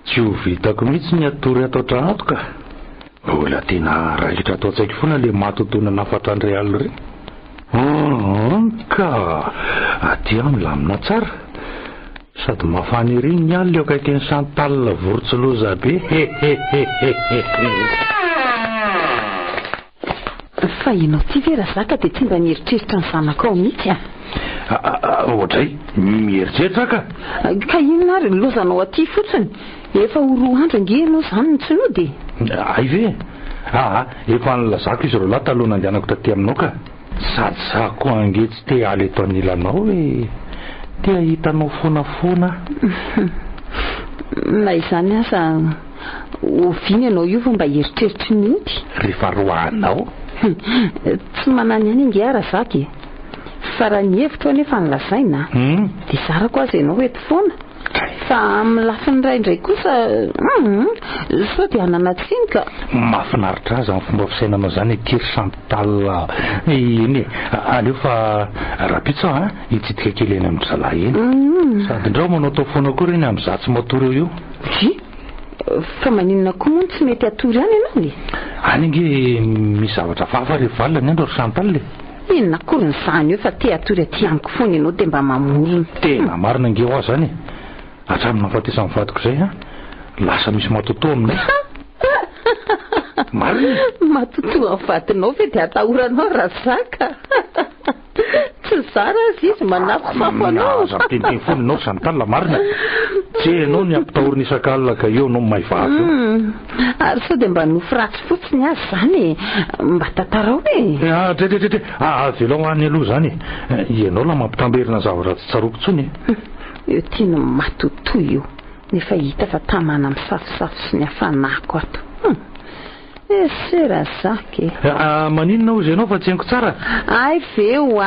tsy ho vitako mihitsy ny atory atao tranato ka mbola tena raikitra atao tsaiky foana le matotona nafatra andray aly reny ka aty milamina tsara sady mafany ery ny alina eo akaikiny santalina vorotsiloza be fa ianao ty vera zaka dia tsy mba nieritreritra ny zanakao mihitsy ohatray mieritreritra ka inona ary nilozanao aty fotsiny efa ho roa andro ange ianao zany ny tsinody ay ve efa nylazako izy ro lahy taloha nandehanako taty aminao ka sady za koa ange tsy te aly eto anilanao hoe tia hitanao fonafoana na izany asa oviny ianao io fa mba heritreritra mihitsy rehefa roanao tsy manany any ange ara zaky fa raha ny hevitra nefa nilazaina dia zarako azy ianao eto foana fa amin'ny lafiny ray indray kosa sao dia ananatsiny ka mahafinaritra azy amin'ny fomba fisainanao zany tiry santal iny aleo fa rapitsao hitsidika kely eny amin'ny zalahy eny sady ndrao manao tao foana koa reny amin'ny zatsy matory eo fa maninona koa moa tsy mety atory any ianao le any nge misy zavatra fafa rehefa valina andro ry santal le inona kory ny zany eo fa te atory aty amiko foana ianao dia mba mamorona tena marina nge ho azy zany hatramina fahatesan'ny vadiko zay lasa misy matotoa aminay marina matotoa amin'ny vadinao ve dia atahoranao raha zaka tsy zara azy izy manafofafo anao aza miteniteny foana ianao santal marina tsy enao ny ampitahorina isan-kalina ka eo anao mahay vavy ary sao dia mba nofo ratsy fotsiny azy zany mba tantarao tretrete velao any aloha zany ianao la mampitamberina zavatra tsy tsaroko tsony io tiana matotoa io nefa hita fa tamana misafosafo sy ny hafanako ato sera zaky maninona ozy ianao fa tsy hainko tsara ay veo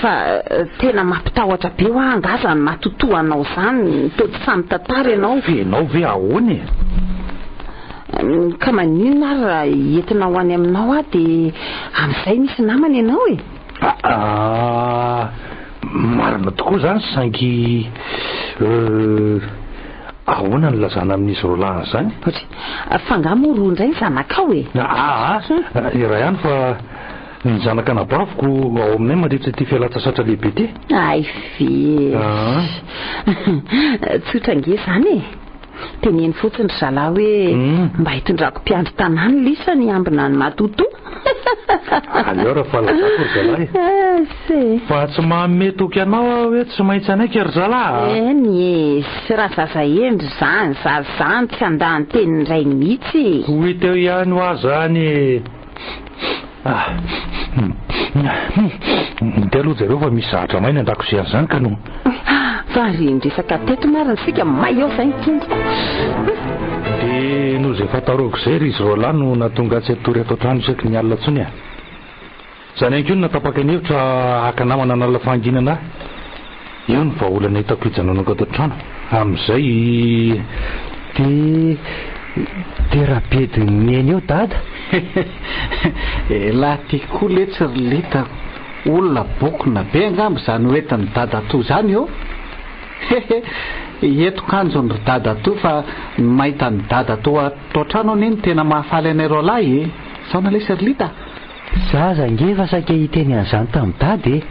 fa tena mampitahotra be ho angaza ny matotoa anao zany to tsy samy tantara ianao enao ve ahoany ka maninona ary raha entina ho any aminao dia amin'izay misy namana ianao marina tokoa zany saingy ahoana ny lazana amin'izy rolany zany fangamo roa indray zanakao raha ihany fa ny zanaka nabaviko ao aminay mandritra ty fialatsasatra lehibe ty ay ve tsotra nge zany teneny fotsiny zalahy hoe mba hitondrako mpiandry tanàny lisa ny ambina ny matotoa Aleo raha falazako ry zalahy. Se Fa tsy mahamme toky anao hoe tsy maintsy anaiky ry zalahy. eny sy raha zaza endry zany zazany tsy andany teny iray mihitsy. Hoy teo ihany ho aho zany. De aloha zareo fa misy zahatra maina an-dakozia an'izany ka no Resaka teto marina sika may eo zay tonga. de no zay fataroko zay ry izy roalahy no natonga tsy atory ato trano isaky ny alina ntsony a. Zany ihany koa no natapaka ny hevitra haka namana nala fanginana. Io ny vahaolana hitako hijanonako ato trano amin'izay de raha bedy miaina eo dada. laha tiako le tsy lita olona bokona be angambo zany hoentin'ny dada to zany eo. Eto kanjony ry dada to fa mahita ny dada to ato trano neny tena mahafaly anay ro lahy saona le Sirlita. Zaza ngefa saika hiteny an'izany tamin'ny dada e.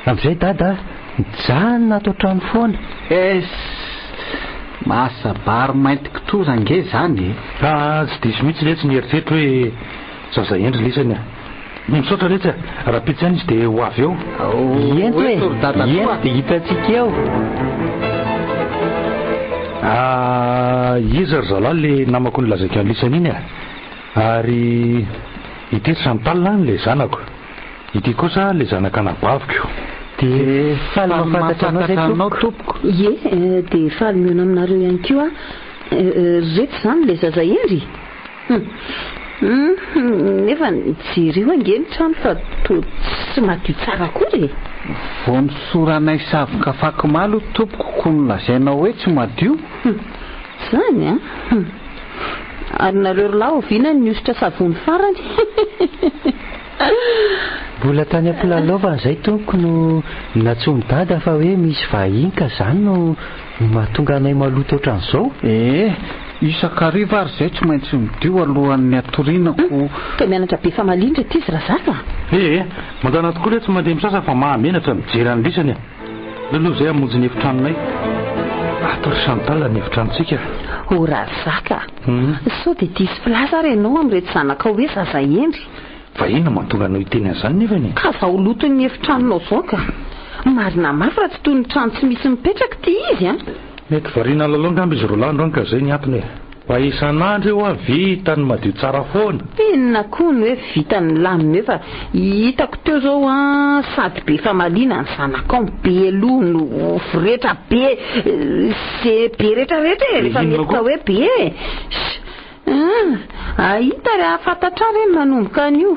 Amin'izay dada mijanona ato trano foana. Masabary mainty kitoza nge zany. Tsy diso mihitsy letsy ny eritreritro hoe zaza endry lisany a. Misaotra letsy a raha pitsy ihany izy de ho avy eo. Ento hoe ento de hitantsika eo. Izy ry zalahy le namako nilazako any lisany iny a. Ary ity Chantal le zanako. Ity kosa le zanaka nabaviko. De faly mahafantatranao tompoko. Ie de faly miona aminareo ihany koa reto zany le zaza endry. Nefa jery io ange ny trano fa tsy madio tsara akory. Vao nisoranay savoka fakimalo tompoko ko nolazainao hoe tsy madio. Zany a. Ary nareo lahy oviana ny ositra savony farany. Mbola tany ampilalova zay tompoko no natsomy dada fa hoe misy vahiny ka zany no mahatonga anay maloto ohatran'izao. Isakariva ary zay tsy maintsy midio alohan'ny atorinako. Ka mianatra be famalindra ty izy raha zaka. Mandana tokoa le tsy mandeha misasa fa mahamenatra mijery any lisany a. Aloha zay hamonjy ny efitrano ato ry Chantal ny efitranontsika. Raha zaka. Sao de disy plaza renao amin'reto zanaka hoe zaza endry. Fa inona mahatonga anao hiteny an'izany nefany? Ka fa ho loton'ny efitranonao zao ka. Marina mafy raha tsy toy ny trano tsy misy mipetraka ty izy a. Mety variana lalao ngamby izy roalahy androany ka zay ny antony e. Fa isan'andro eo a vita ny madio tsara foana. Inona koa ny hoe vita ny lamina eo fa hitako teo zao a sady be famaliana ny zanakao be aloha no firetra be se be rehetrarehetra e rehefa mety ka hoe be. Ahita ry afantatra reny manomboka an'io.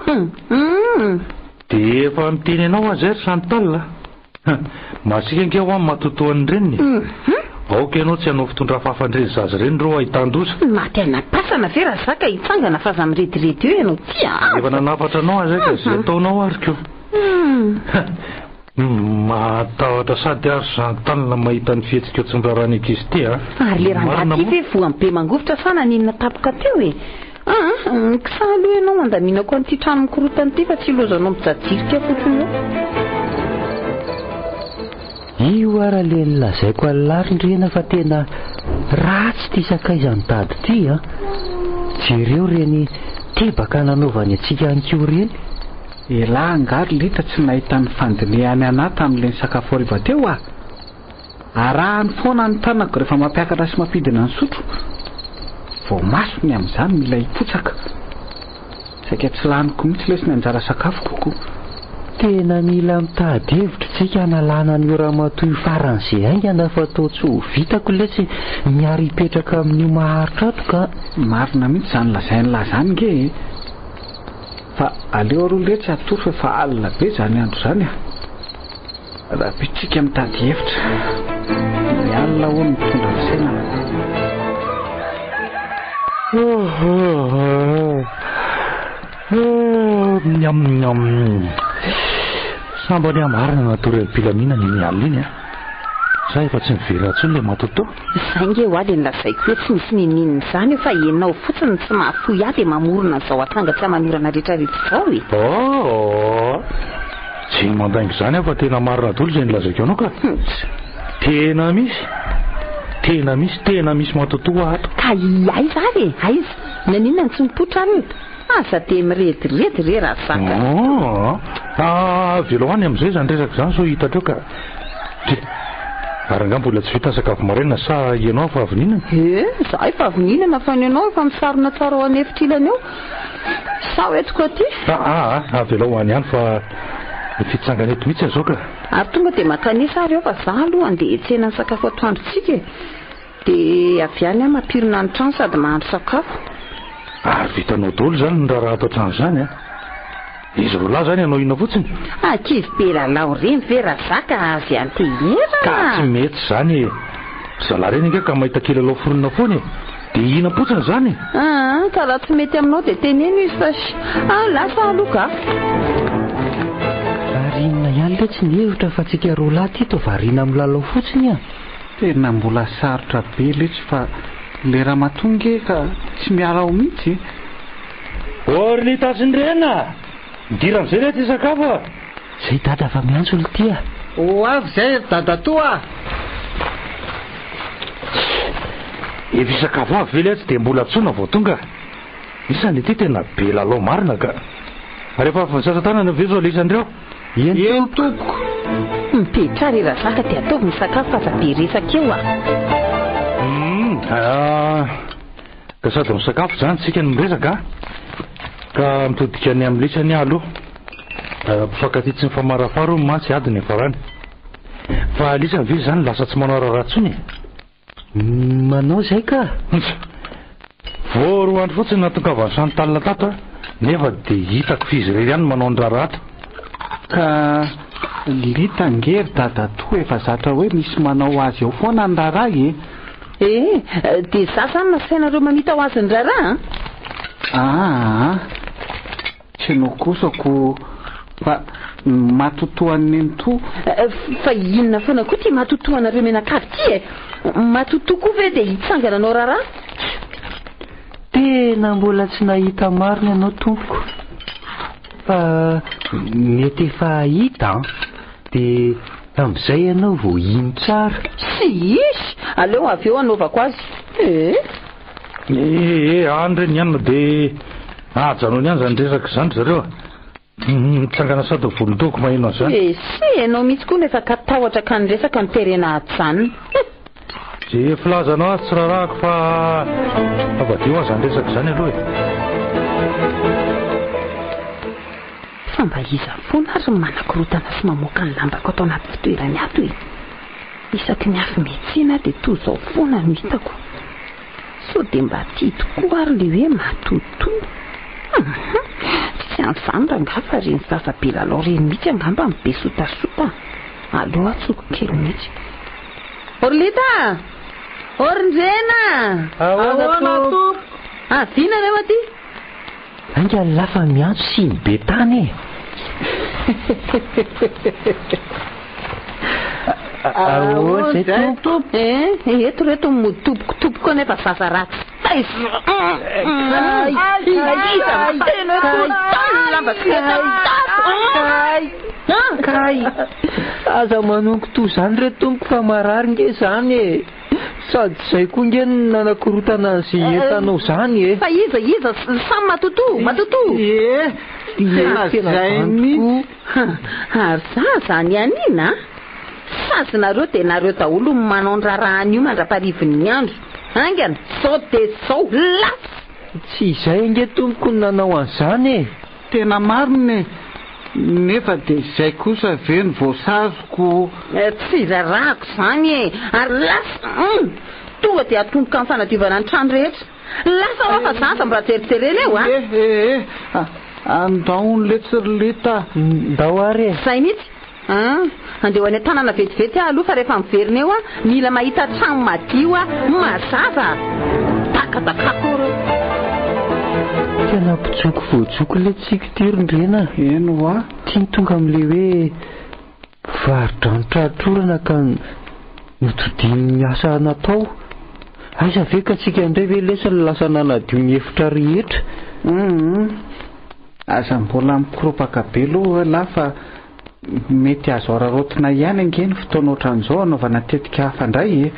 De efa miteny anao azy ry Chantal. Masika ange ho amin'ny matotoany reny. Aoka ianao tsy hanao fitondra fafandreny zaza reny reo ahitan-dosa. Maty anapasana ve raha zaka hitsangana fa za mirediredy eo ianao ty a. Efa nanafatra anao azy ka zay ataonao ary keo. Matahotra sady ary Chantal mahita ny fihetsika tsy mirarany ankizy ty a. Ary le rangaha ty ve voany be mangovotra sana ninona tapoka teo e. Kisa aloha ianao andaminako an'ity trano mikorotana ty fa tsy ilozanao mijajirika fotsiny eo. Io ara le nilazaiko alarin-drena fa tena ratsy ty sakaizany dady ty a. Jereo reny tebaka nanaovany antsika anko reny. Elahy angary lita tsy nahita ny fandinehany anahy tamin'ilay ny sakafo hariva teo a. Arahany foana ny tanako rehefa mampiakatra sy mampidina ny sotro. Vao masony amin'izany mila hipotsaka. Saika tsy laniko mihitsy lesy ny anjara sakafo kokoa. Tena mila mitady hevitra tsika analana ny ora matoy faran'izay aingana fa atao tsy ho vitako lesy miary hipetraka amin'io maharitra ato ka. Marina mihitsy zany lazainy lazany nge. Fa aleo aroa letsy atory fa alina be zany andro zany a. Raha bitsika mitady hevitra ny alina ho mitondra fisaina. Samba ny amarina natory am-pilamina ny alina iny a. Za efa tsy mivery atsony le matoto. Zay nge ho ady nilazaiko hoe tsy misy ninininy zany io fa enao fotsiny tsy mahafoy ady e mamorona zao atanga tsy amanorana rehetrarehetra zao e. Tsy mandaingo zany fa tena marina dolo zay nilazaiko anao ka. Tena misy matoto ato. Ka aiza ary e aiza naninona ny tsy mipotra ary. Aza te mirediredy re raha zaka. Veloany amin'izay zany resaka zany so hitatra eo ka ary nga mbola tsy vita sakafo maraina sa ianao fa avy ninana? Za efa avy ninana fa ny ianao efa misarona tsara ho any efitrilana eo. Sa hoentiko aty? Velao ho any ihany fa fitsangana eto mihitsy zao ka. Ary tonga dia makanisa ary eo fa za aloha andeha hetsena ny sakafo atoandrotsika dia avy any mampirina ny trano sady mahandro sakafo. Ary vitanao daholo zany ny raha ato an-trano zany izy roa lahy zany ianao ina fotsiny? Ankizy be lalao reny ve raha zaka avy any tehera? Ka tsy mety zany zalahy reny nga ka mahita kilalao foronina foana dia ina potsiny zany. Ka raha tsy mety aminao dia teneno izy fa lasa aloka. Ary inona ihany le tsy nihevitra fa tsika roa lahy ty to variana amin'ny lalao fotsiny Tena mbola sarotra be letsy fa le raha matonga ka tsy miala ao mihitsy. Ory tasindrena midira amin'izay re ty sakafo Zay dada fa miantso olo ty Ho avy zay dada toa. efa sakafo avy ve le tsy dia mbola tsona vao tonga. Isany ity tena be lalao marina ka. Rehefa avy nisasatanana ve zao Lisandreo? Eny tompoko. Mipetrary raha zaka dia ataovy ny sakafo fa aza be resaka eo ka sady misakafo zany tsika ny miresaka ka mitodika ny amin'ny lisany aloha mpifankaty tsy mifamarafaro mantsy adiny farany fa lisany ve zany lasa tsy manao raha ratsony manao zay ka vo roa andro fotsiny natongavany Chantal tato nefa dia hitako fizy irery ihany manao ny raharato ka litangery dada toa efa zatra hoe misy manao azy eo foana ny raharaha dia za zany nasainareo mamita ho azy ny raharaha tsy nokosako fa matotoany eny to fa inona foana koa ty matotoanareo menakavy ty matoto koa ve dia hitsangana anao raharaha? Tena mbola tsy nahita marina ianao tompoko fa mety efa hita dia amin'izay ianao vao iny tsara. Sy isy aleo avy eo anaovako azy. Any reny ihany dia ajanony ihany zany resaka zany zareo mitsangana sady volondoko mahino an'izany. Sy ianao mihitsy koa nefa katahotra ka ny resaka miterena ajanony. Zay filazanao azy tsy rarahako fa avadio azy ny resaka zany aloha fa mba iza foana ary manakorotana sy mamoaka ny lambako atao anaty fitoerany ato isaky ny afy metsina dia toy izao foana no hitako so dia mba tia tokoa ary le hoe matoto tsy an'izany raha nga fa reny sasabe lalao reny mihitsy angamba mibe sotasota aloha atsoko kely mihitsy. Orlita Ornjena vina rehefa ty anga lafa miantso sy ny be tany eto reto mitobokotoboko nefa zaza ratsy aza manonko to zany re tompoko fa marary nge zany sady zay koa nge nanakorotana azy entanao zany fa iza samy matoto zay mihitsy ary za zany anina sazynareo dia nareo daholo manao ny raharahan'io mandra-parivon'ny andro angana sao dia sao lafo tsy izay nge tompoko nanao an'izany tena mariny nefa dia izay kosa ve ny voasazoko tsy rarahako zany ary lasa tonga dia atomboka amin'ny fanadiovana ny trano rehetra lasa ao fa zaza mba jeritserena eo andaony letsilita ndao ary zay mihitsy andeho any an-tanana vetivety aloha fa rehefa miverina eo mila mahita trano madio mazava takadakako tena mpijoko voajoko le tsika tirondrena eno tiany tonga amin'le hoe varitra ny tratrorana ka notodiny ny asa natao aiza ve ka tsika indray ve lesa lasa nanadio ny efitra rehetra aza mbola mikropaka be loha lahy fa mety azo ararotina ihany angeny fotoana ohatran'izao anaovana tetika hafa indray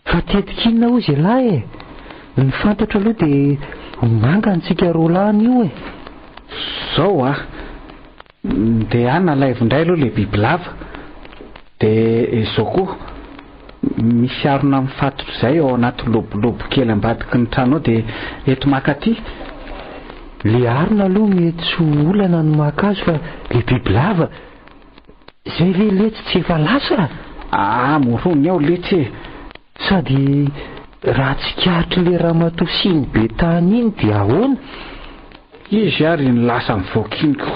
fa tetika inona ozy lahy ny fantatra aloha dia manga ntsika rolany io e. Zao dia ana laivindray aloha le bibilava dia izao koa misy arona mifatotra izay ao anaty lobolobo kely ambadiky ny trano ao dia eto makaty le arona aloha mety tsy olana no maka azy fa le bibilava izay ve letsy tsy efa lasa? Morony ao letsy e. Sady raha tsikahatra le ramatoa siny be tany iny dia ahoana? Izy ary ny lasa mivoakiniko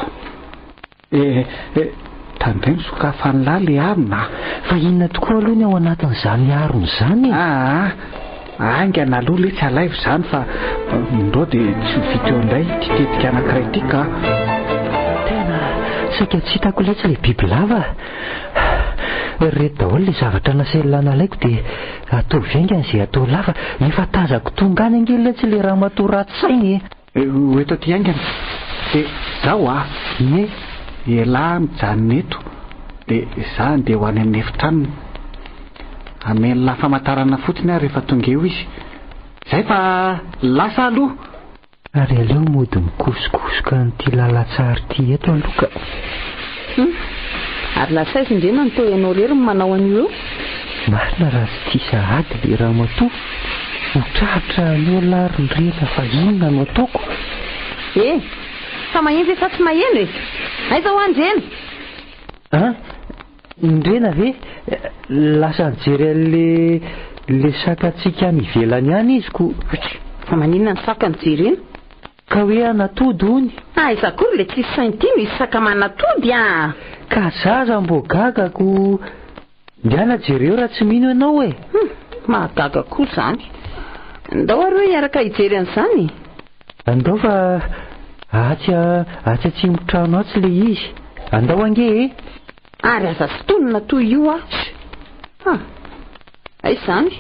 tandray ny sokafany lahy le arona. Fa inona tokoa aloha ny ao anatin'izany arona izany? Aingana aloha letsy alaivo izany fa ndao dia tsy vita eo indray titetika anankiray ity ka. Tena saika tsy hitako letsy le bibilava. Reto daholo le zavatra naselilana alaiko dia atao vaingana izay atao lava efa tazako tonga any ange letsy le ramatoa ratsy sainy. Eto aty aingana dia zaho elahy mijanona eto dia izaho andeha ho any amin'ny efitranony ameny lafamantarana fotsiny rehefa tonga eo izy. Izay fa lasa aloha. Ary aleo mody mikosokosoka n'ity lalatsary ity eto aloka. Ary lasa izy indrena ny tao ianao rery ny manao an'io eo. Marina raha tsy tia sahady le ramatoa mitrahatra ny olona rindrena fa inona no ataoko? Fa maheno efa tsy maheno e. Aiza ho andrena? Indrena ve? Lasa nijery le sakantsika mivelany any izy ko. Fa maninona ny saka nijerena? Ka hoe anatody hony. Iza kory le tsisy saintino izy saka manatody Ka zaza mbo gagako ndiana jereo raha tsy mino ianao e. Mahagaga koa zany. Ndao ary hoe hiaraka hijery an'izany. Andao fa atsia atsimo-trano atsy le izy. Andao ange Ary aza sy tonona toy io Ay zany.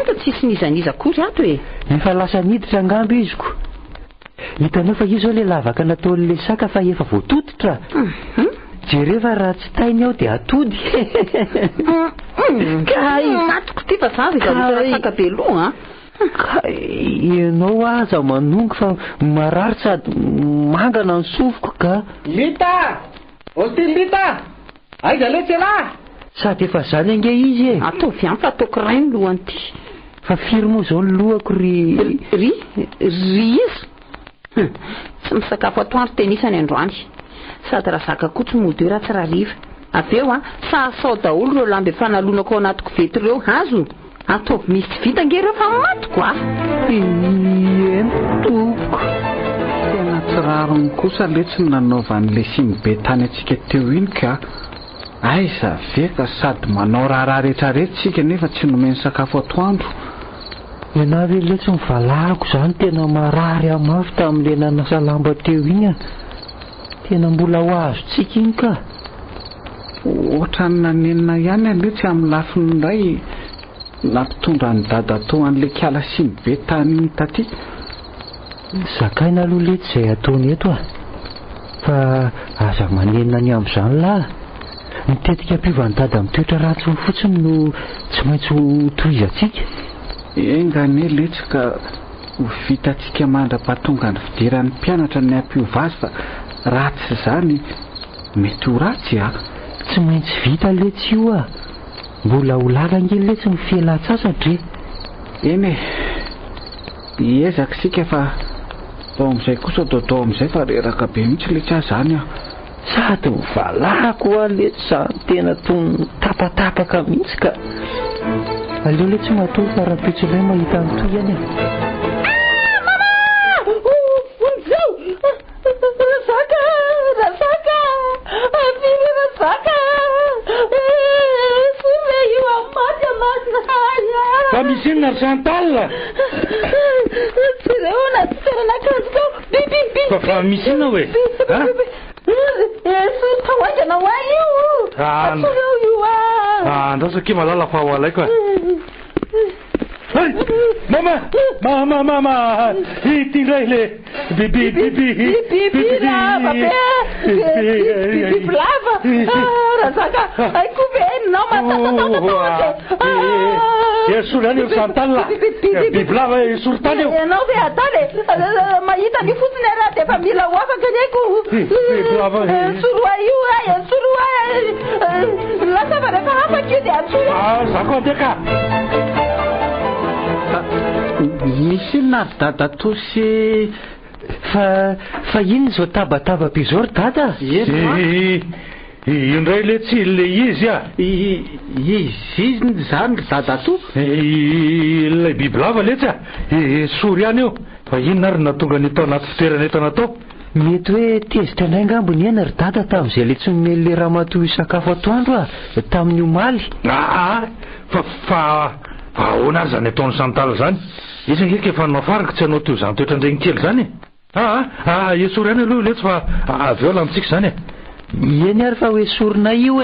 Ka tsisy nizaniza kory ato e. Efa lasa niditra angambo iziko. Hitanao fa io zao le lavaka nataon'le saka fa efa voatototra. Jereo fa raha tsy tainy ao dia atody. Ka izatoko ty fa zavy izao saka be loha Ianao aza manongo fa marary sady mangana ny sofiko ka. Lita! Lita! Aiza letsy lahy! Sady efa zany ange izy e. Ataovy ihany fa ataoko ray ny lohany ty. Fa firy moa zao ny lohako ry izy. Tsy misakafo atoandro tenisany androany. Sady raha zaka koa tsy mody eo raha tsy rariva. Aveo sao daholo ireo lamba efa nalonako ao anaty kovety ireo hazo. Ataovy misy vita nge ireo fa matoko toko. Tena tsy rariny kosa letsy ny nanaovan'le siny be tany atsika teo iny ka. Aiza veka sady manao raha rehetrarehetra tsika nefa tsy nomeny sakafo atoandro. Ianao ve letsy mivalahako zany tena marary amafy tamin'le nanasa lamba teo iny Tena mbola ho azo tsika iny ka. Ohatrany nanenina ihany letsy amin'ny lafiny iray nampitondra ny dada tao an'le kiala siny be tany taty. Zakaina aloha letsy izay ataony eto fa aza manenina ny amin'izany lahy. Mitetika ampiovan'ny dada mitoetra ratsy fotsiny no tsy maintsy ho tohizatsika. Engane letsy ka ho vitatsika mandra-pahatonga ny fidiran'ny mpianatra ny ampiova azy fa ratsy izany mety ho ratsy Tsy maintsy vita letsy io Mbola ho lalange letsy ny fialan-tsasatra Eny iezaka sika fa tao amin'izay kosa tao amin'izay fa reraka be mihitsy letsy zany Sady mivalahako letsy zany tena toy tapatapaka mihitsy ka. Aleo letsy matoa fa raha-petsy ilay mahita ny toy any Fa misy inona ry Chantal? Fa misy inona hoe? Andrasa ke malala fa ho alaiko Mama ity indray le bibi lava razaka aiko ve enao esory any io Chantal bibilava esory tany eo ianao ve atany mahita ny fotsiny raha dia efa mila ho afaka ny aiko soroa io soroa lasa fa rehefa afaka io dia atsoro za koa andeha misy inona ry dada tosy fa iny zao tabataba-by zao ry dada indray le tsy le izy izy zany ry dada to ilay bibilava le tsy sory ihany io fa inona ary natonga ny tao anaty fitoerana eto natao mety hoe tezitra indray ngambony ena ry dada tamin'izay le tsy nomeny le ramatoa sakafo atoandro tamin'ny omaly fa ahoana ary zany ataony Chantal zany izy ngeka efa nafaraka tsy hanao teo zany toetrandregny kely zany esory ihany aloha le tsy fa avy eo lantsika zany eny ary fa hoe sorona io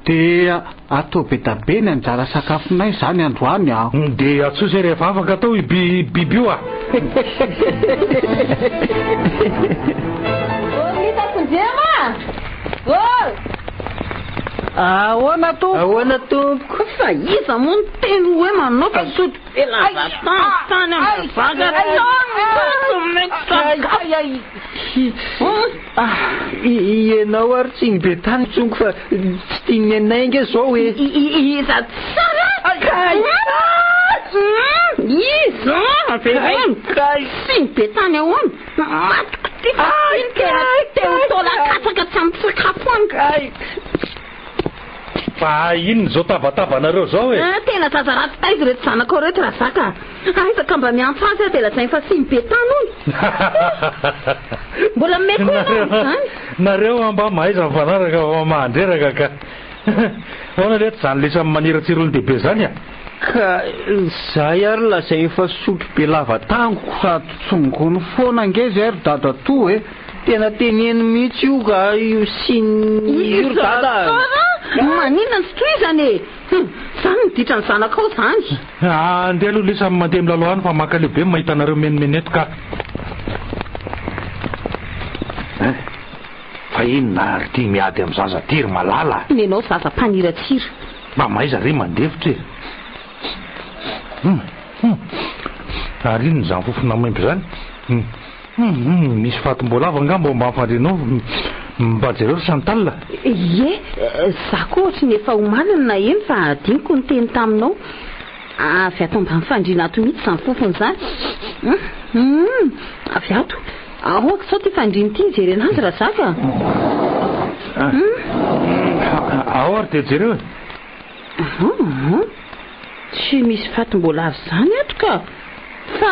dia atao be da be ny anjara sakafonay zany androany dia atsosy rehefa afaka atao biby io ahoana tompoko fa iza moa ny teny hoe manoka sotro be lavatany amin'ny ianao ary tsy be tany tsongo fa tsy tiany anay nge zao hoe iza tsara iza averon sy be tany ahoana matoko teo tolakatsaka tsy amin'ny sakafo any fa inony zao tavatavanareo zao tena zazaraty taizy reto zanakao reto raha zaka aizaka mba miantso azy dia lazainy fa sy be tany ony mbola meko zany nareo amba mahaiza mifanaraka mahandreraka ka ahoana reto zany lesan'ny maniratsirony dehibe zany ka zay ary lazainy fa sotro be lava tango sady tsongony foana nge zay ry dada to tena teneny mihitsy io ka io siny dada manina ny sotroy zany zany niditra ny zanakao zany andeha aloha le samy mandeha milalao any fa maka lehibe mahita anareo menimeneto ka fa inona ry ty miady amin'ny zaza ty ry malala nenao zaza mpaniratsira mba mahaiza ry mandevitra ary inony zany fofona maimby zany misy fatombolava ngamba mba mifandrenao mba jereo Chantal za koa ohatry ny efa homanina na eny fa adiniko ny teny taminao avy ato mba mifandrina ato mihitsy zany fofony zany avy ato ahoaka sao ty fandriny ty jery anazy raha zaka ao ary de jereo tsy misy fatombolava zany ato ka fa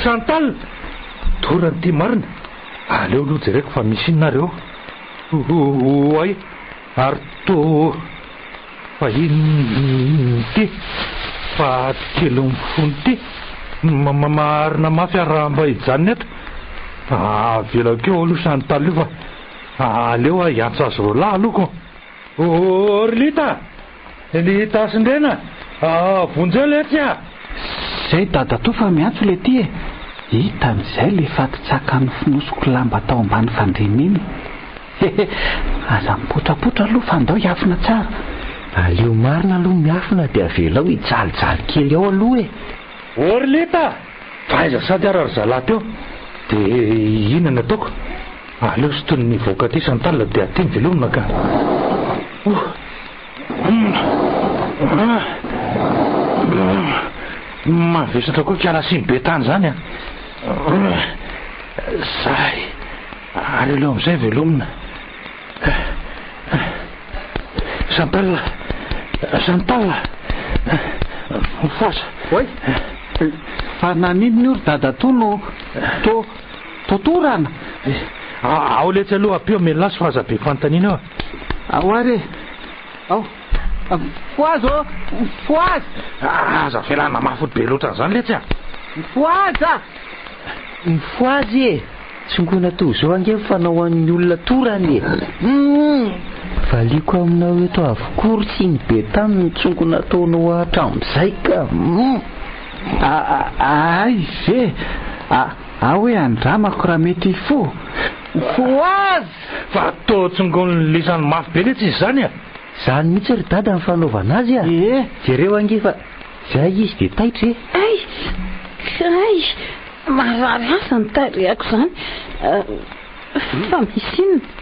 Chantal torany ty marina aleo aloha jereko fa misy inonareo ay ary to fa iny ty fa telo mifony ty marina mafy araha mba hijanony eto avelakeo aloha Chantal io fa aleo hiantso azy ro lahy aloko Orlita Lita sindrena vonjeo le ty zay dada to fa miantso le ty hita am'izay le fatitsakany finosoko lamba tao ambany fandreniny aza mipotrapotra aloha fa andao hiafina tsara aleo marina aloha miafina dia avelao hijalijaly kely ao aloha Orlita faiza sady ara ry zalahy teo dia inona ataoko aleo sy tony nivoaka ty Chantal dia aty velomina ka mavesatra koa kiala simy be tany zany zay ary aleo am'izay velomina Chantal foasa oy fa naninony io ry dada to no totorana ao letsy aloha apio melasy fa aza be fanontaniana eo ao ary ao foaza foaza aza felana mafody be loatra zany letsy foaza foazy tsongona to zao ange fanao an'ny olona torany valiko aminao eto avokory sy ny be tany ny tsongona ataonao hatram'izay ka ay ze hoe andramako raha mety fo foazy fa to tsongony lisany mafy be letsy izy zany Zany mihitsy ry dada ny fanaovana azy a. Jereo angefa zay izy de taitra ay marary asa ny tarehako zany fa misy inona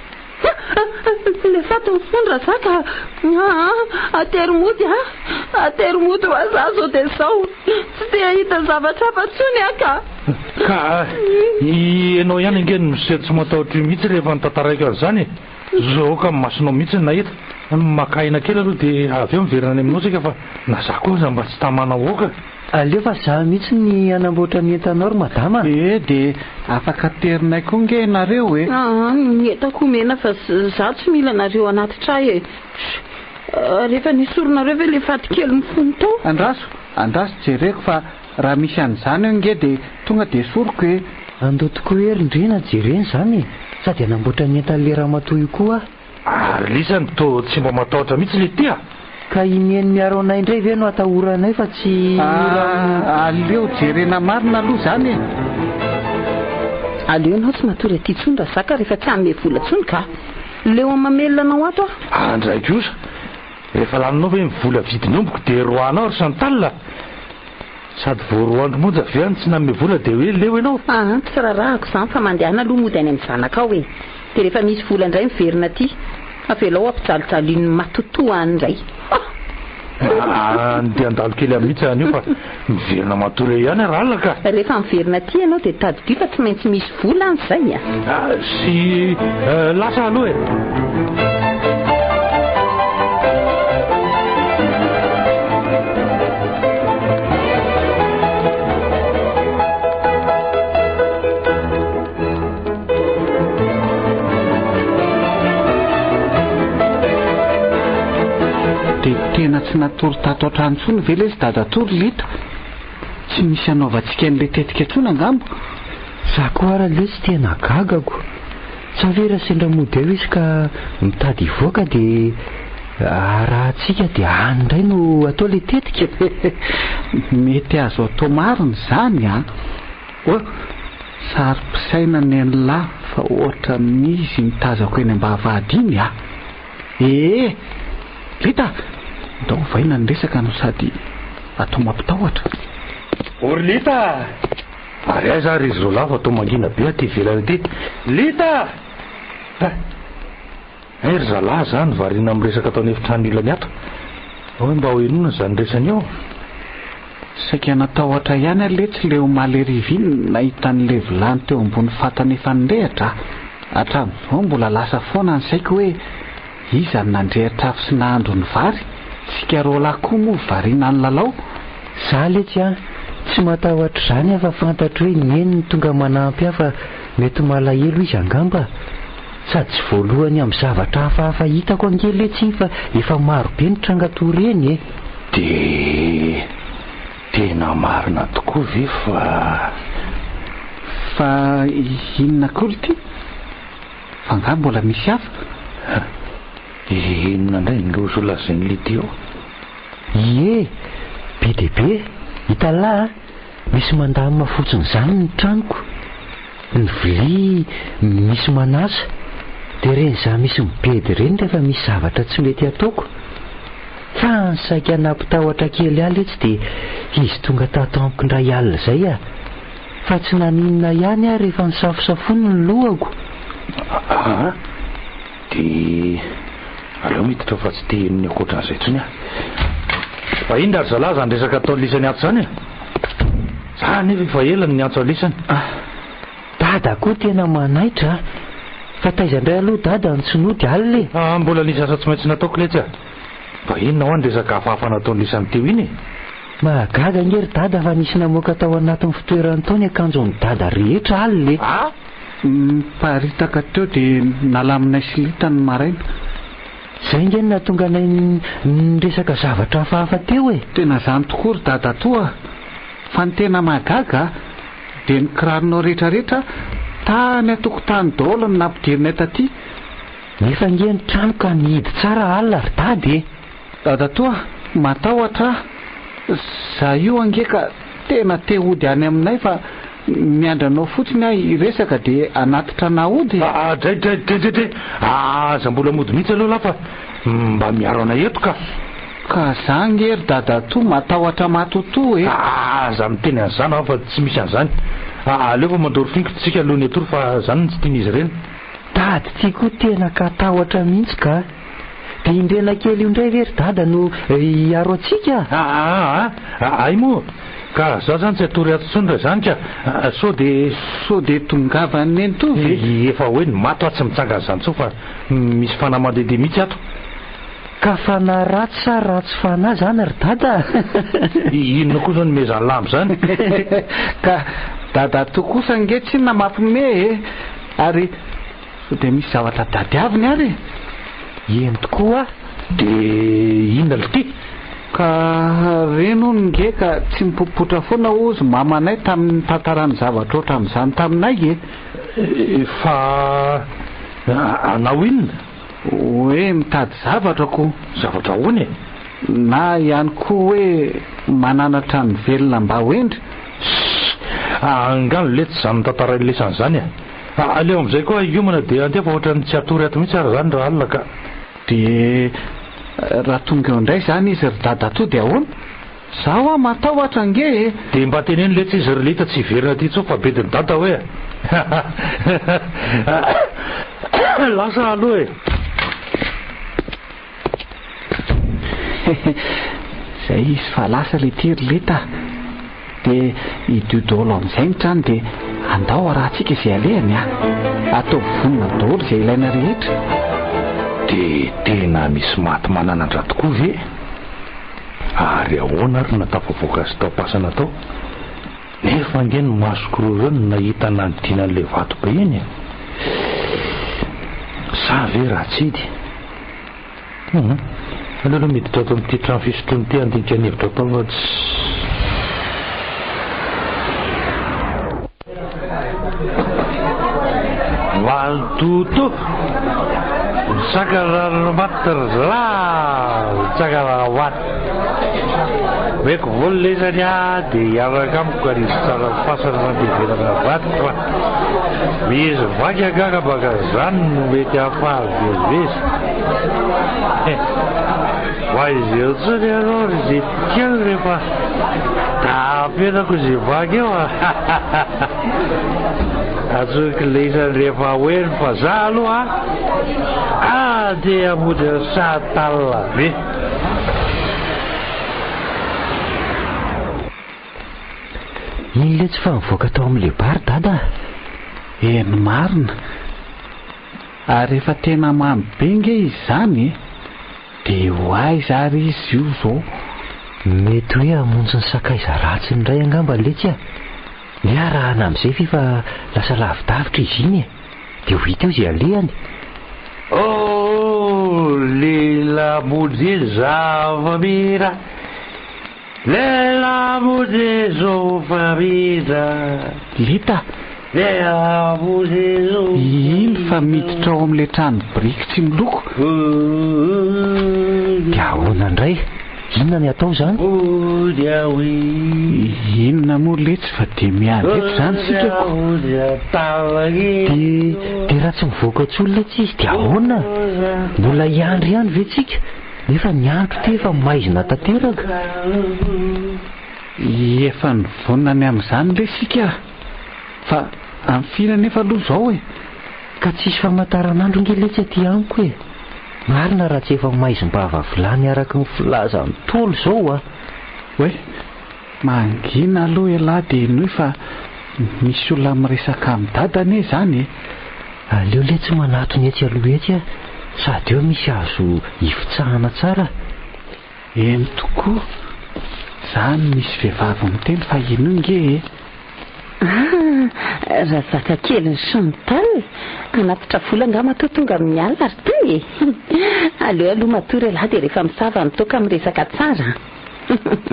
le faty mifondra zaka ateromody ateromody ho aza zao de zao tsy te ahita zavatra afa-tsony aka ka ianao ihany angeny misety tsy matahotra io mihitsy rehefa nitantaraiko an'izany zao ka masonao mihitsy ny nahita makaina kely aloha dia avy eo miverina any aminao sika fa na za koa mba tsy tamanao oka aleo fa za mihitsy ny anamboatra ny entanao ry madama. De afaka terinay koa nge nareo ny entako mena fa za tsy mila nareo anaty tray rehefa nisoronareo ve le faty kely mifony tao. Andraso jereko fa raha misy an'izany eo nge de tonga de soroko andotoko herindrena jereny zany sady anamboatra ny entan'le raha matoy koa. Lisany to tsy mba matahotra mihitsy le tia ka imieny miaro anay indray ve no atahoranay fa tsy aleo jerena marina aloha zany aleo anao tsy matory aty tsondra zaka rehefa tsy an'le vola tsony ka leo amamelona anao ato andraiky osa rehefa laninao hoe mivola vidinomboko de roanao ry santalina sady voaroandro monja avy any tsy nanome vola de hoe leo ianao tsy rarahako zany fa mandehana aloha mody any amin'ny zanaka ao de rehefa misy vola indray miverina aty avelao ampijalojalo iny matotoa an'indray de andalo kely amihitsy any io fa miverina matory ihany aralaka rehefa miverina aty ianao de tady fa tsy maintsy misy vola an'izay sy lasa aloha tena tsy natory tato an-trano tsony ve le izy dadatory lita tsy misy anaovantsika an'le tetika tsony angambo za koa ara le tsy tena gagako sa vera sendra mody eo izy ka mitady ivoaka de arahantsika de andray no atao le tetika mety azo atao mariny zany sary pisaina ny an'la fa ohatra mizy mitazako eny ambavady iny lita ndao vaina ny resaka no sady atao mampitahotra ory lita ary aiza ary izy ro lava atao mangina be aty velany aty lita ry zalahy zany variana miresaka ataony efitrano ilany ato hoe mba ho enona zany resany eo saika natahotra ihany ale tsy le omaly riviny nahita n'le vilany teo ambony fatany efa nirehatra hatram'izao mbola lasa foana ny saiko hoe iza ny nandrehatra afo sy nahandro ny vary tsika rola koa moa variana ny lalao za letsy tsy matahotra zany afa fantatro hoe nyeny ny tonga manampy afa mety malahelo izy angamba sady tsy voalohany amin'ny zavatra hafahafa hitako angely etsy fa efa maro be ny trangatory eny de tena marina tokoa ve fa inona kory ty fa nga mbola misy hafa inona ndray nlozo lazany le ty ao be de be hitalahy misy mandamina fotsiny zany ny tranoko ny vilia misy manasa de reny za misy mibedy reny rehefa misy zavatra tsy mety ataoko fa nysaika nampitahotra kely aly etsy de izy tonga tatampoky ndray alina zay fa tsy naninona ihany rehefa nisafosafony ny lohako de aleo miditra fa tsy teheniny akoatran'izay tsony fa indra ry zalahy zany resaka atao lisany ato zany za nefa efa elany ny antso alisany dada koa tena manaitra fa taizandray aloha dada nitsonody aly le mbola nisy asa tsy maintsy nataoko letsy fa inona ho any resaka hafahafa nataony lisany teo iny mahagaga ngery dada fa nisy namoaka tao anatin'ny fitoerany tao ny akanjon'ny dada rehetra aly le paritaka teo de nalaminay sy lita ny maraina zay nge na tonga nay nyresaka zavatra hafahafa teo tena zany tokoa ry dada toa fa ny tena mahagaga de ny kiraronao rehetrarehetra tany atokotany daholo ny nampidirinay taty nefa nge ny trano ka nihidy tsara alina ry dady dada toa matahotra za io ange ka tena te hody any aminay fa miandranao fotsiny iresaka de anatitra naody dray za mbola mody mihitsy aloha lafa mba miaro anay eto ka zangery dada to matahotra matoto e. Za miteny an'izany fa tsy misy an'izany. Aleo fa mandoro fingotsika alohany atory fa zany tsy tian'izy ireny. Dady ty koa tena ka tahotra mihitsy ka. Dia indrena kely io indray very dada no hiaro antsika. Ay moa ka zaho zany tsy atory atsony raha zany ka sao de tongavany eny to ve. Efa hoe mato aho tsy mitsanga an'izany tso fa misy fanahy mandehandeha mihitsy ato. Ka fanahy ratsy sa ratsy fanahy zany ry dada. Inona koa zany mezany lambo zany. Ka dada to kosa nge tsy na mampime e. Ary so de misy zavatra dadiaviny ary. Eny tokoa. De inona lity? Ka reno nge ka tsy mipopotra foana ozy mamanay tamin'ny tantarany zavatra oatra amin'izany taminay e. Fa anao inona? Hoe mitady zavatra ko. Zavatra hoany? Na ihany koa hoe mananatra ny velona mba hoendry. Angano letsy zany tantara lesany zany aleo am'izay koa iomana dia andefa ohatrany tsy atory ato mihitsy ary zany raha alina ka. De raha tonga eo indray zany izy ry dada to de ahoana? Zaho matahotra nge e. De mba teneny letsy izy ry lita tsy verina ty tso fa bediny dada hoe. Lasa aloha e. Zay izy fa lasa le ty ry lita. De idiodolo amin'izay ny trano de andao raha tsika izay alehany atao vonina daholo izay ilaina rehetra. De tena misy maty mananatra tokoa ve? Ary ahoana ary natafavoaka azy tao pasana tao nefa nge ny masoko roa ireo no nahita nanodinan'ilay vato be eny. Sa ve raha tsidy? Aleo miditra ato amin'ity trano fisotroany ty andinika ny hevitra tao fa tsy. Valtuto Sakaramat Sakarawat Bek boleh saja diarahkan dari secara pasar nanti kita dapat bis banyak gak bagasan baca apa bis wajib saja harus dicari lepa tapi aku sih bagaimana Azu kelisan refa wen fazalu dia muda satala be. Inona tsy fa mivoaka tao amin'ilay bary dada? Eny marina. Ary efa tena mamy be nge izany de ho aiza ary izy io zao. Mety hoe hamonjy ny sakaiza ratsy ny ray angamba letsy ny arahana amin'izay fifa lasa lavidavitra izy iny de ho hita eo izay alehany. Lela mude zavamira Lela mude zovamira Lita Lela mude zovamira iny fa miditra ao amin'ilay trano biriky tsy miloko. De ahoana indray? Inona ny atao zany? Inona moa letsy fa de miady eto zany sika ko. De raha tsy mivoaka tsolo letsy izy de ahoana? Mbola hiandry ihany ve tsika? Nefa ny andro ty efa maizina tanteraka. Efa nivonany amin'izany le sika fa am'fina nefa aloha zao e. Ka tsisy famantaranandro nge letsy aty amiko e. Marina raha tsy efa maizim-bava vilany araka ny filaza ny tolo zao Hoe mangina aloha elahy de ino fa misy olona miresaka amin'ny dadany zany e. Aleo letsy manatony etsy aloha etsy sady eo misy azo hifitsahana tsara. Eny tokoa zany misy vehivavy miteny fa ino nge e. Raha zaka kely ny Chantal anatitra vola nga matoa tonga amin'ny alina ary ty aleo aloha matory elahy de rehefa misava mitoka miresaka tsara.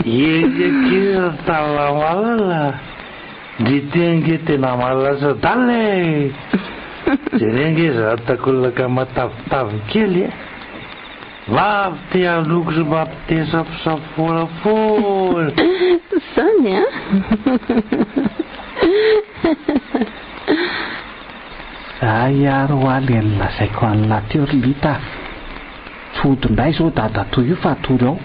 Kira talamalala ditenge tena malasa dale jerenge zatakolaka matavitavy kely vavy te aloko sy vavy te safosafolafolo zany Zay ary ho aly ny lazaiko an'la teo ry Lita. Tsy fodindray zao dadatoy io fa atory ao.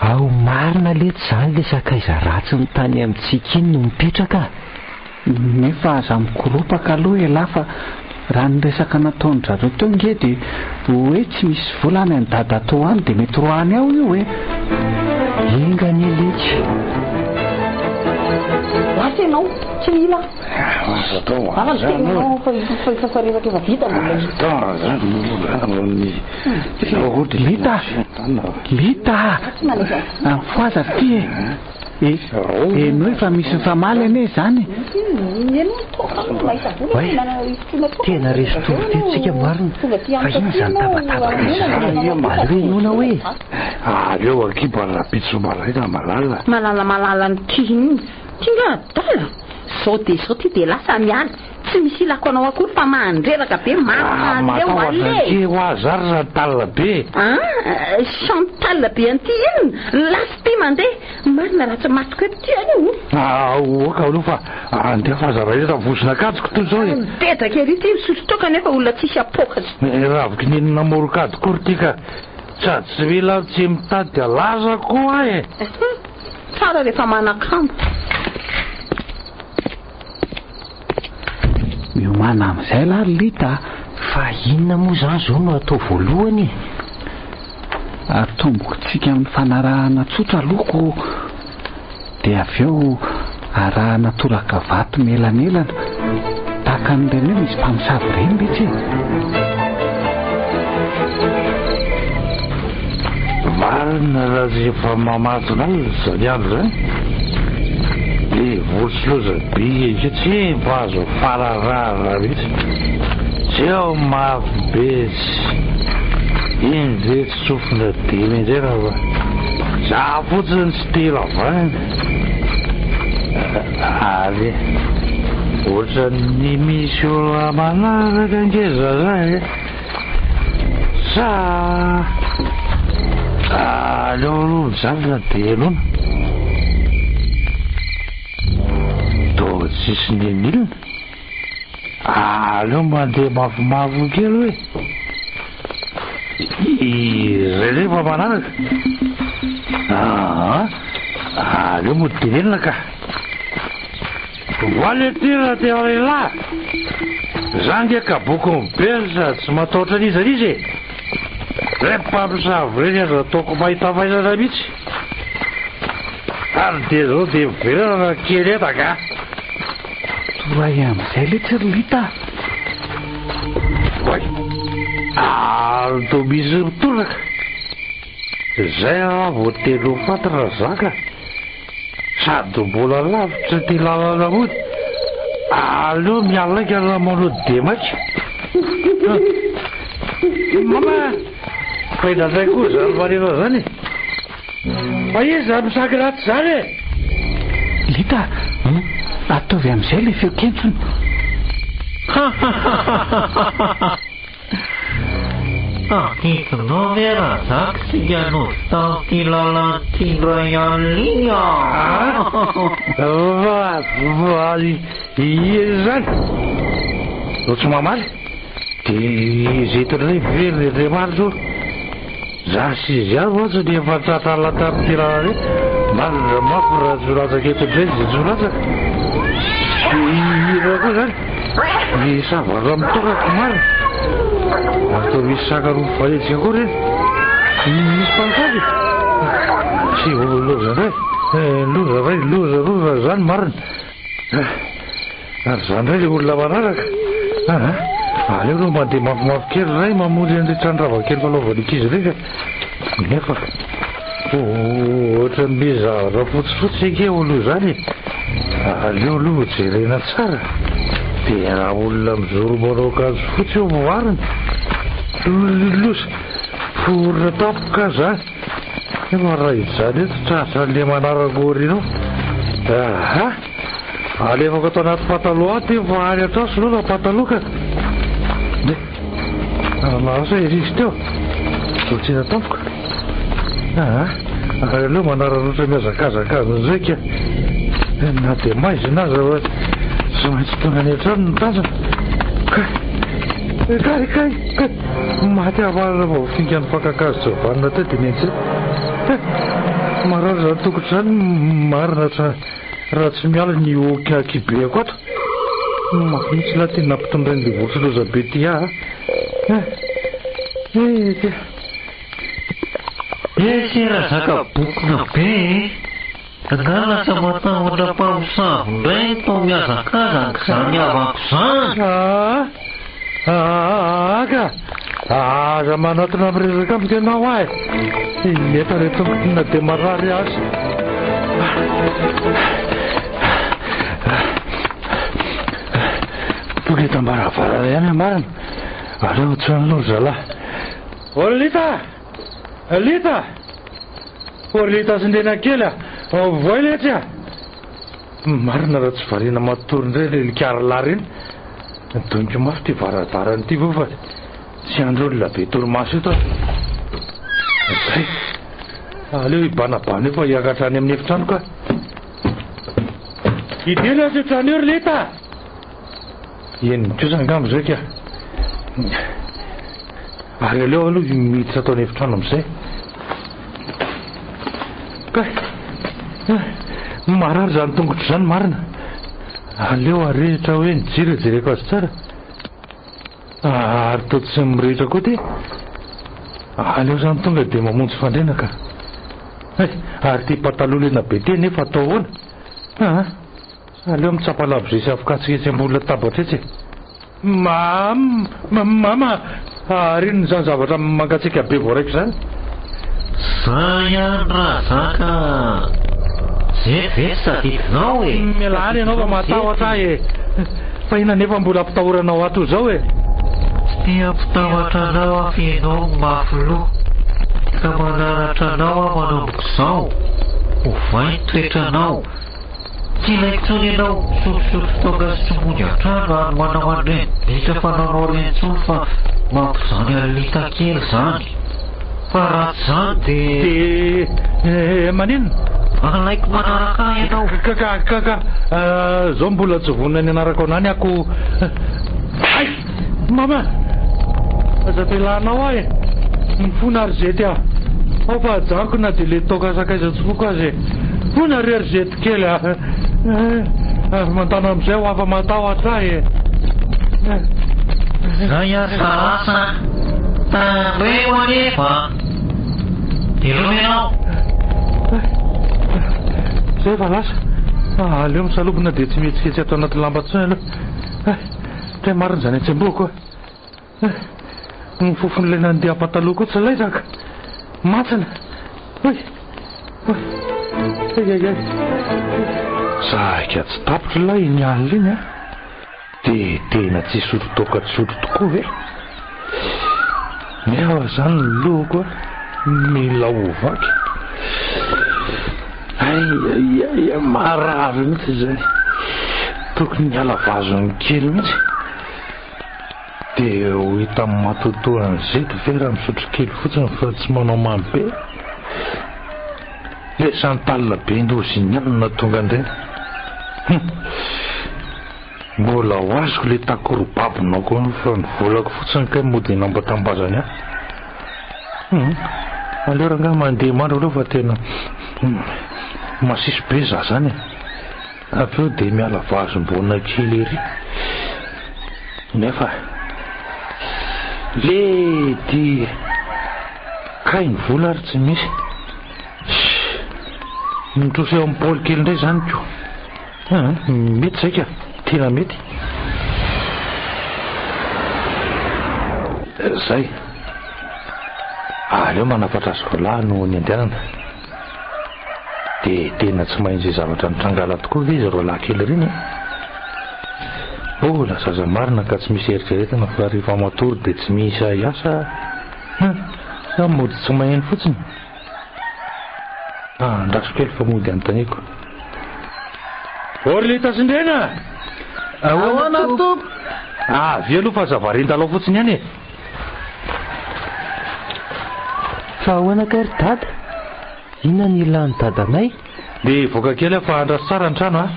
Ao marina lety izany le sakaiza ratsy ny tany amintsika iny no mipetraka. Nefa za mikoropaka aloha ela fa raha nyresaka nataony zareo teo nge dia hoe tsy misy volana ny dadatao any dia mety roany ao io hoe. Ingany letsy. Lasa ianao, tsy mila. Ala tegnanao fa revaka efa vita Lita foaza ty no efa misy famaly ane zany. Tena resotory tetsika marina fa iny zany tabatabaka izany aloenona hoe aleo akibana pitsomalaka malala ny tiny tinga dala sao ty dia lasa miala tsy misy ilako anao akory fa mandreraka be mataoazake ho azary raha talina be chantal be anty iny lasy ty mandeha marina raha tsy matoko eto ty any oka aloha fa andeha fazaraeta vosina akajoko toy zao e dedraka ery ty misotro toka nefa olona tsisy apokazy raviko ninona morokady kory ty ka sady tsy mila tsy mitady dia laza koa e tsara rehefa manakambo miomana amin'izay la Lita. Fa inona moa zany zao no atao voalohany? Atombokontsika amin'ny fanarahana tsotra loko dia avy eo arahana toraka vato melanelana tahaka n'ireny hoe misy mpamosavy ireny mihitsy. marina raha zay efa mamatona zany andro zany le volotsoloza be izy tsy mba azo fararara mihitsy tsy ao mafy be iny ve tsy sofina dimy inzay raha za fotsiny tsy telo avany ary ohatra ny misy olona manaraka angeza zany sa aleo aloha mijanona dia alona to tsisy ninilona aleo mandeha mafimafy kely hoe izay zay fa manaraka aleo modenelina ka voaletira tia lehilahy zange ka boko mibersa tsy mataotra an'izanizy re mpamosavy reny azo ataoko mahita faizana mihitsy ary dia zao dia miverana kely etaka toray amin'izay le tsy Lita oay ary to misy mitoraka zay voatelo fatara zaka sady mbola lavitra ty lalana mody aleo mialaika raha manao demaky mama fainazay koa zany manena zany fa izy misaky raty zany e Lita ataovy amin'izay le feo kentrony hitonao ve raha zaka sika no taty lalantindray an'iny izy zany no tsy mamaly dia zay tondray very re maro zao za sy izy any ohatsy ny efa tratralatarity lalana marina mafy raha zoratsaka etondray zay zoratsaka ira koa zany ny savara mitokako marina atao misy sakaroa valetsika koa reny misy mpansavy tsy loza ray loza zany marina ary zany ray le olona manaraka aleo no mandeha mafimafy kely ray mamory an'le trandrava kely falaovan'ikizy reka nefa ohatra ny mizara fotsifotsy ake olo zany aleo aloha jerena tsara dia raha olona mizoro manao akanjo fotsy eo voarina losa forona tapoka zany nefa raha izany eto tratran'le manarakorinao alefako atao anaty pataloha aty fa any atraso loha na pataloha ka lasa irisy teo sotsina tapoka aleo manararotra miazakazakazan'izay ka na dia maizina aza tsy maintsy tonga any an-trano ny tazana ka Kay maty avarina vao finga ny fankakazo javanina teo dia mihitsy marary zany tokotry zany marina raha tsy miala ny okibeako ato mafinitsy laha tena nampitondrain'ilay vorotsiloza be ty Sera zaka bokona be nga lasa matahotra mpamosavy indray tao miazakazaka zany avako zany ka aza manatona amiresaka amiko ianao ahy eta retomina dia marary azy toka etambaravara ihany marina aleo tsanonao zalahy Lita sindena kely voay letsy marina raha tsy variana matory indray le likaralahy reny donko mafy ty varavarany ty vo fa tsy andro ny labe torimaso eto zay aleo ibanabana eo fa hiakatra any amin'ny efitrano ka idely azy etrano eo ry Lita eniko sangambo zay ka ary aleo aloha miditra ataony efitrano amizay marary zany tongotry zany marina aleo arehitra hoe nijerejereko azy tsara ary to tsy mirehitra koa ty aleo zany tonga dia mamonjy fandrenaka ary ty pataloha lena be ty nefa atao hoana aleo mitsapalabo zay sy afikatsika etsy ambony latabatra etsy mama arino zany zavatra mangatsika be voaraiko zany zay andra zaka vetivety tadidinao e mialany ianao fa matahotra ahy fa ina nefa mbola ampitahoranao ato zao e tsy tia ampitahotra anao afianao mafyloha ka manaratra anao aho manomboka zao ovay toetranao tsy ilaiko tsony ianao sotrosotro tonga sy tsy mony atrano ary manao an'ireny ditra fananao reny tsony fa mampizany alita kely zany fa ratsy zany dia maninona alaiko manaraka ianao kaka zao mbola tsy vonina ny anarako anany ako ay mama aza belanao ahy mifona arizety aho ao fa ajanko na dia le tokasakaiza tsy foko azy fona ry arizety kely mantana amizay ho afa matahotra ahy zay asarasa tandreo anefa ilomenao zay fa lasa aleo misalobona dia tsy mihetsikehtsy ato anaty lamba tsony aloha tray marina zany atsemboako ny fofon'ilay nandeha pataloha koa tsy laizaka matsina zaka tsy tapitra lahy iny alina iny dia tena tsy sotrotoka tsotro tokoa ve miawa zany ny lohako mila ovaky ay marary mihitsy zany tokony miala vazony kely mihitsy dia ho hita amin'ny matotoan'izay ve raha misotro kely fotsiny fa tsy manao mamy be le santalina be indoziny alina tonga andreny mbola ho azoko le takorobabinao koa fa nivolako fotsiny ka mody nambatambazany ahy aleo raha nga mandeha mandro aleo fa tena masisy be za zany aveo dia miala vazombona kely ery nefa le ty kay ny vola ary tsy misy mitroso eo amin'ny paoly kely indray zany ko mety zay ka tena mety zay aleo manafatra azy volahy no ny andehanana dia tena tsy maintsy zavatra nitrangala tokoa ve izy roalahy kely reny lasa aza marina ka tsy misy eritreretana fa rehefa matory dia tsy misy asa sa mody tsy maheno fotsiny andraso kely fa mody anontaniako ory Lita sindrena ahoana tompo avy aloha fa zavarintalao fotsiny ihany e fa ahoana ka ry dada inona ny ilany dadanay dia voaka kely aho fa andraso tsara ny trano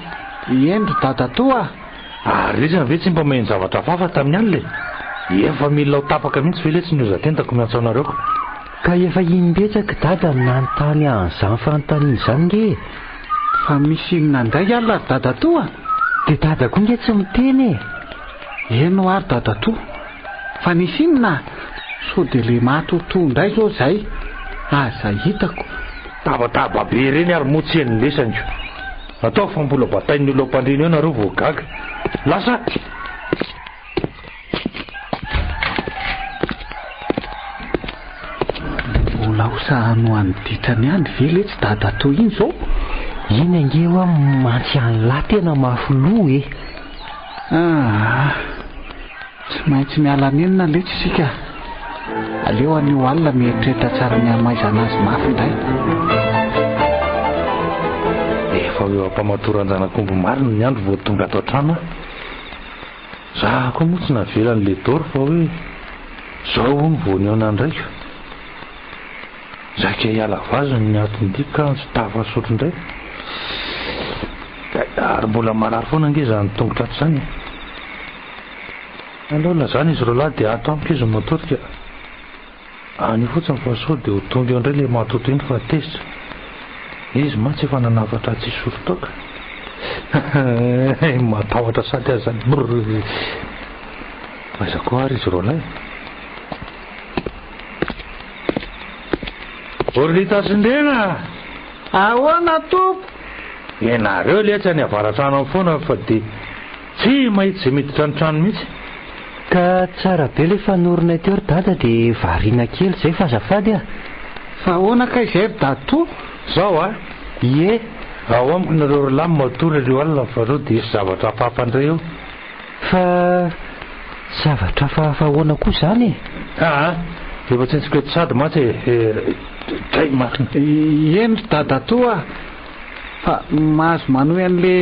endro dada toa ary izy ve tsy mba maheno zavatra fafa tamin'ny any le efa mila ho tapaka mihitsy ve le tsy niozatentako miantso anareo ka efa imbetsaka dada nanontany an'izany fanontaniana izany nge fa misy inona indray alina ry dadatoa dia dada koa nge tsy miteny eno ary dadatoa fa nisy inona so dia le matoto indray zao zay aza hitako tabataba be reny ary motsy enylesany atao fa mbola batain'ny olo ampandrina eo nareo voagaga lasa mbola hosahano any ditrany any ve le tsy dadatoa iny zao iny ange hoa mantsy anylahy tena mafoloa e tsy maintsy mialanenina le tsy sika aleo anio alina mieritreritra tsara ny amaizana azy mafy indray efa eo ampamatoran-janakombo marina ny andro vao tonga ato an-trano za koa moa tsy navelan'le doro fa hoe zao o nyvoany eo nandraika zaka hiala vazony ny atonydika tsy tafasotro indray ary mbola marary foana nge zany tongotra ato zany alola zany izy ro lahy dia ato amiko izy motorika any fotsiny fa sao dia ho tonga eo indray le matoto iny fa tezitra izy matsy efa nanafatra tsy sorotoka matahotra sady azy zany aiza koa ary izy ro lahy orlitasindrena ahoana tompo ianareo le tsy any avaratrano amin'ny foana fa dia tsy mahita izay miditra ny trano mihitsy ka tsara be le fanorona teo ry dada dia variana kely zay fa azafady a fa ahoana ka izay ry dadatoa zao a ie ao amiko nareo ry lamy matory ireo alina fa reo dia isy zavatra fahampandray eo fa zavatra fahafahoana koa zany efa tsy ntsika sady matsy dray marina eny ry dadatoa fa mahazo manohy an'le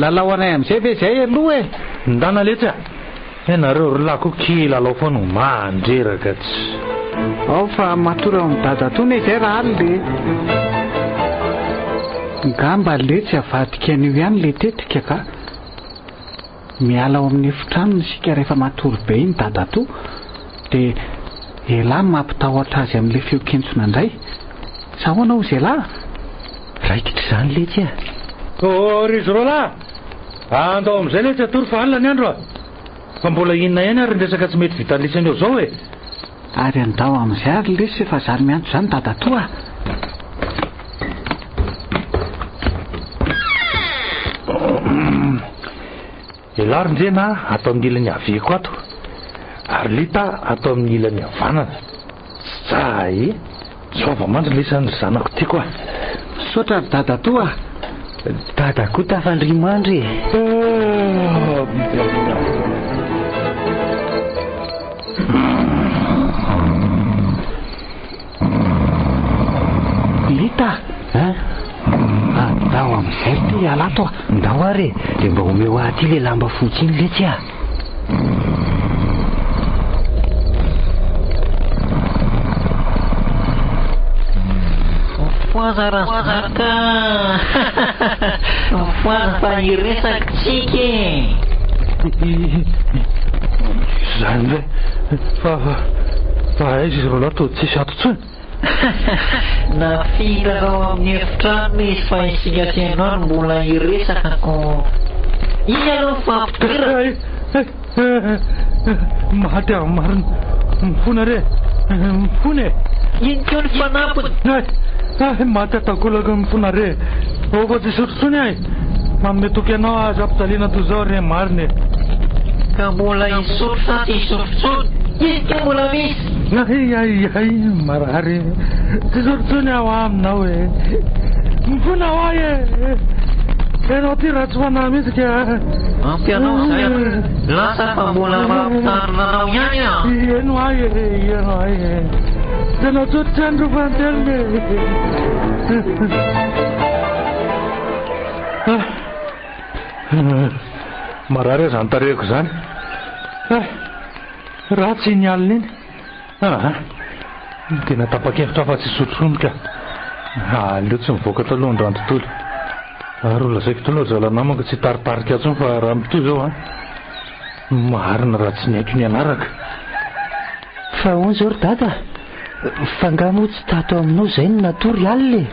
lalao anay amin'izay ve zay aloha ndana letsy ianareo ry lahy koa kilalao foana mandreraka tsy ao fa matory ao amin'ny dadatoa ne izay raha aly le ngamba le tsy avadika an'io ihany le tetika ka miala ao amin'ny efitrano sika rehefa matory be iny dadatoa dia elahy mampitahotra azy amin'le feokentsona indray sa hoana ho izay lahy raikitra izany letsy ry izy ro lahy andao amin'izay letsy atory fa alina ny andro fa mbola inona ihany ary ndresaka tsy mety vitalisany eo zao ary andao amin'izay ary lesy efa zany miantso zany dadatoa elary ndrena atao amin'ny ilany aveko ato ary lita atao amin'ny ilany avanana zay sova mandry lesany ry zanako tiako sotra ry dadatoa dada koa tafandrimandry lita andao amin'izay ty alato ndao ary dia mba omeo aty le lamba fotsy iny letsy foaza razaka foaza fa iresaka tsika zany re fa aizy izy ro lahy to tsisy ato tsony nafitarao amin'ny efitrano izy fa isika sy ianao no mbola iresakako iny aloha fampitoera maty a marina mifona re mifona iny keo ny fanampony maty atakolaka mifona re fa tsy sotrotsony ahy mametoky anao azy ampijaliana to zao re marina ka mbola isotro sa tsy isotrotsony izy ka mbola misy ay marary tsy sotrotsony aho aminao mifona ho ahy ianao ty raha tsy fanahy mihitsy ka ampianao zay lasa fa mbola mampitarina anao ihany eno ahy ianao tsotritsy andro fanteliny marary zany tarehako zany raha tsy ny alina iny tena tapa-kevitra fa tsy sotrony ka aleo tsy mivoaka taloha ny rano tontolo ary olazaiko taloha zala namako tsy taritarika atsony fa raha mitoy zao marina raha tsy ny haiko ny anaraka Fa hono izao ry dada, fa nga moa tsy tato aminao izay no natory alina e.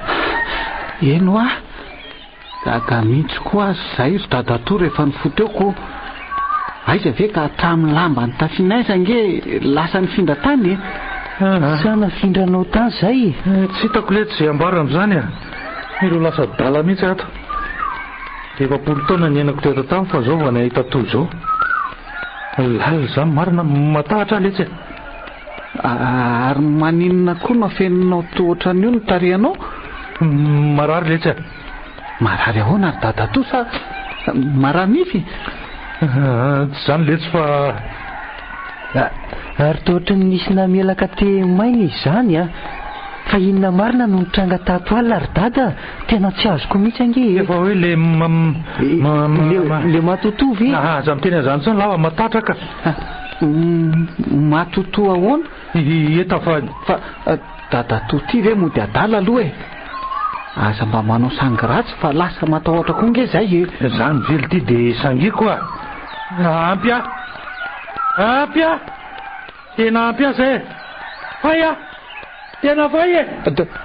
Eno ah, gaga mihitsy koa azy zay ry dadatoa rehefa nifoteoko. Aiza ve ka hatramin'ny lamba ny tafinaiza nge lasa nifindra tany e. Sa nafindranao tany zay? Tsy hitako lety izay ambarana izany a. Milo lasa dala mihitsy ato. 20 taona ny enako teto tany fa zao vao nahita toy izao. Izany marina matahatra letsy. Ary maninona koa nafeninao tohatra an'io ny tarehanao? Marary letsy. Marary ahoana ry dadatoa sa maranify? Tsy zany letsy fa ary tohatra ny nisy namelaka maina izany a. Fa inona marina no nitranga tato alina ry dada? Tena tsy azoko mihitsy ange. Efa hoe le matotoa ve? Aza miteny azany zany lava matatra ka. Matotoa ahoana? Eta fa dadatoa ty ve mody adala aloha e. Aza mba manao sangratsy fa lasa matahotra koa nge zay e. Zany vely ty de sangiko a. Ampy a. Tena ampy a zay. Faya. Tena fay e.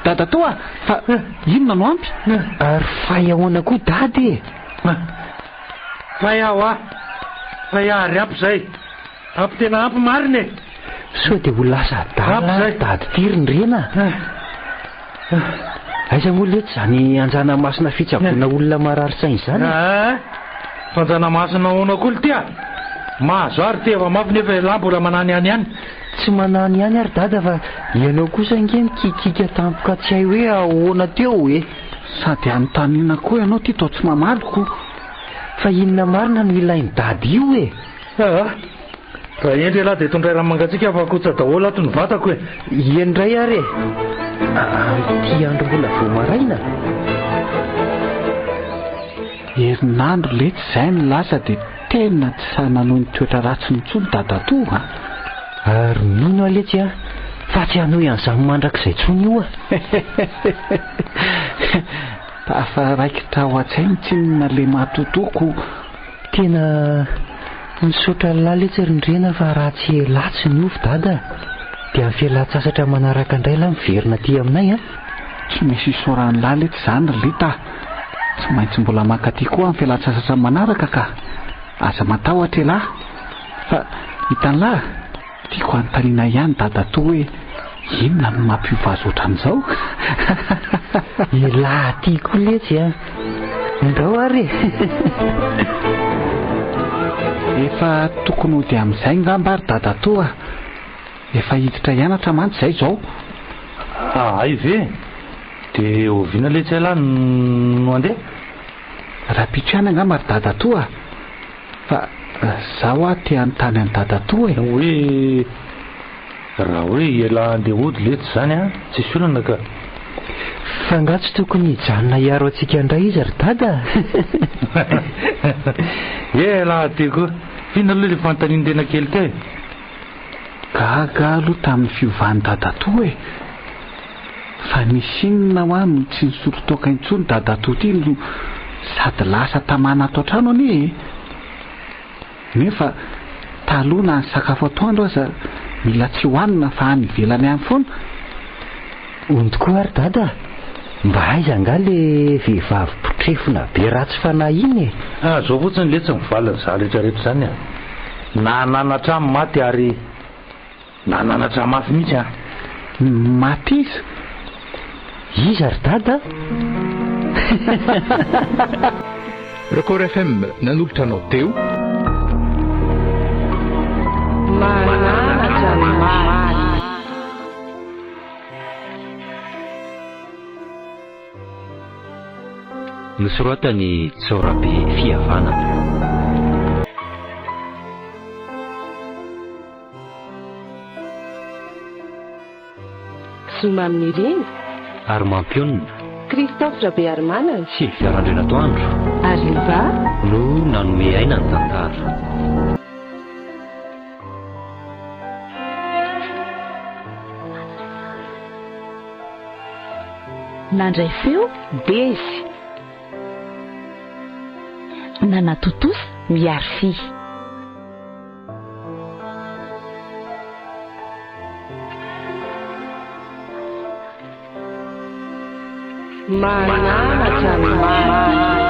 Dadatoa, fa inona no ampy? Ary fay ahoana koa dady? Fay aho a. Fay ary ampy zay. Ampy tena ampy marina e. So de ho lasa dala dady tiriny rena. Aiza moa letsy zany anjana masina fitsaboana olona marary sainy zany? Fanjana masina ahoana koa ty a. Mahazo ary ty efa mafy nefa lahy mbola manany ihany. Tsy manany ihany ary dada fa ianao kosa nge mikikika tampoka tsy hay hoe ahoana teo e. Sady anontaniana koa ianao ty tao tsy mamaliko. Fa inona marina no ilainy dady io e. Raha endry lahy de tondray raha mangatsika fa kotsa daholo ato ny vatako e. Endray ary e. Ty andro mbola vao maraina. Herinandro letsy izay ny lasa de tena tsy sananoho ny toetra ratsy nitsony dadatoa. Ary mino aletsy a, fa tsy hanohy an'izany mandrakizay tsony io a. Tafaraikitra ao an-tsainy tsinona le matotoko. Tena misaotra lahy letsy rindrena fa raha tsy latsy ny ovy dada dia amin'ny fialan-tsasatra manaraka indray lahy miverina ty aminay a. Tsy misy isoran'ny lahy letsy izany ry lita. Tsy maintsy mbola mankaty koa amin'ny fialan-tsasatra manaraka ka. Aza matahotra lahy. Fa hitan'ny lahy, tiako anontaniana ihany dadatoa hoe inona no mampiovazy ohatran'izao? Lahy tiako letsy a. Ndao ary efa tokony ho dia amin'izay ngamba ary dadatoa. Efa hiditra hianatra mantsy izay izao. Ay ve? De oviana letsy lahy no andeha? Rahapitriana ngamba ry dadatoa. Fa zaho te anontany any dadatoa e. Hoe raha hoe ela andeha hody letsy zany a, tsisy olana ka. Fa nga tsy tokony hijanona hiaro antsika indray izy ry dada. Lahy tiako. Fina aloha le fanontaniana tena kely kay. Gaga aloha tamin'ny fiovany dadatoa e. Fa nisy inona ho any tsy nisorotoaka intsony dadatoa ty no sady lasa tamana ato an-trano ani e. Nefa taloha na ny sakafo atoandro aza mila tsy hohanina fa any ivelany ihany foana. Ondoko ary dada, mba aiza nga le vehivavy potrefona be ratsy fanahy iny e. Zao fotsiny letsy mivalana za rehetrarehetra zany a. Na nanatra maty ary na nanatra mafy mihitsy a. Maty izy? Iza ry dada? Record FM nanolotra anao teo Mananatra ny maty. Nosoratany Tsaorabe Fiavana. Zoma amin'ny reny Armampionina Christophe Rabe Armanana sy Fiarandrenatoandro Ariva no nanome aina ny tantara. Nandray feo Dezy Nanatotosy miary fy. mananatra ny mamy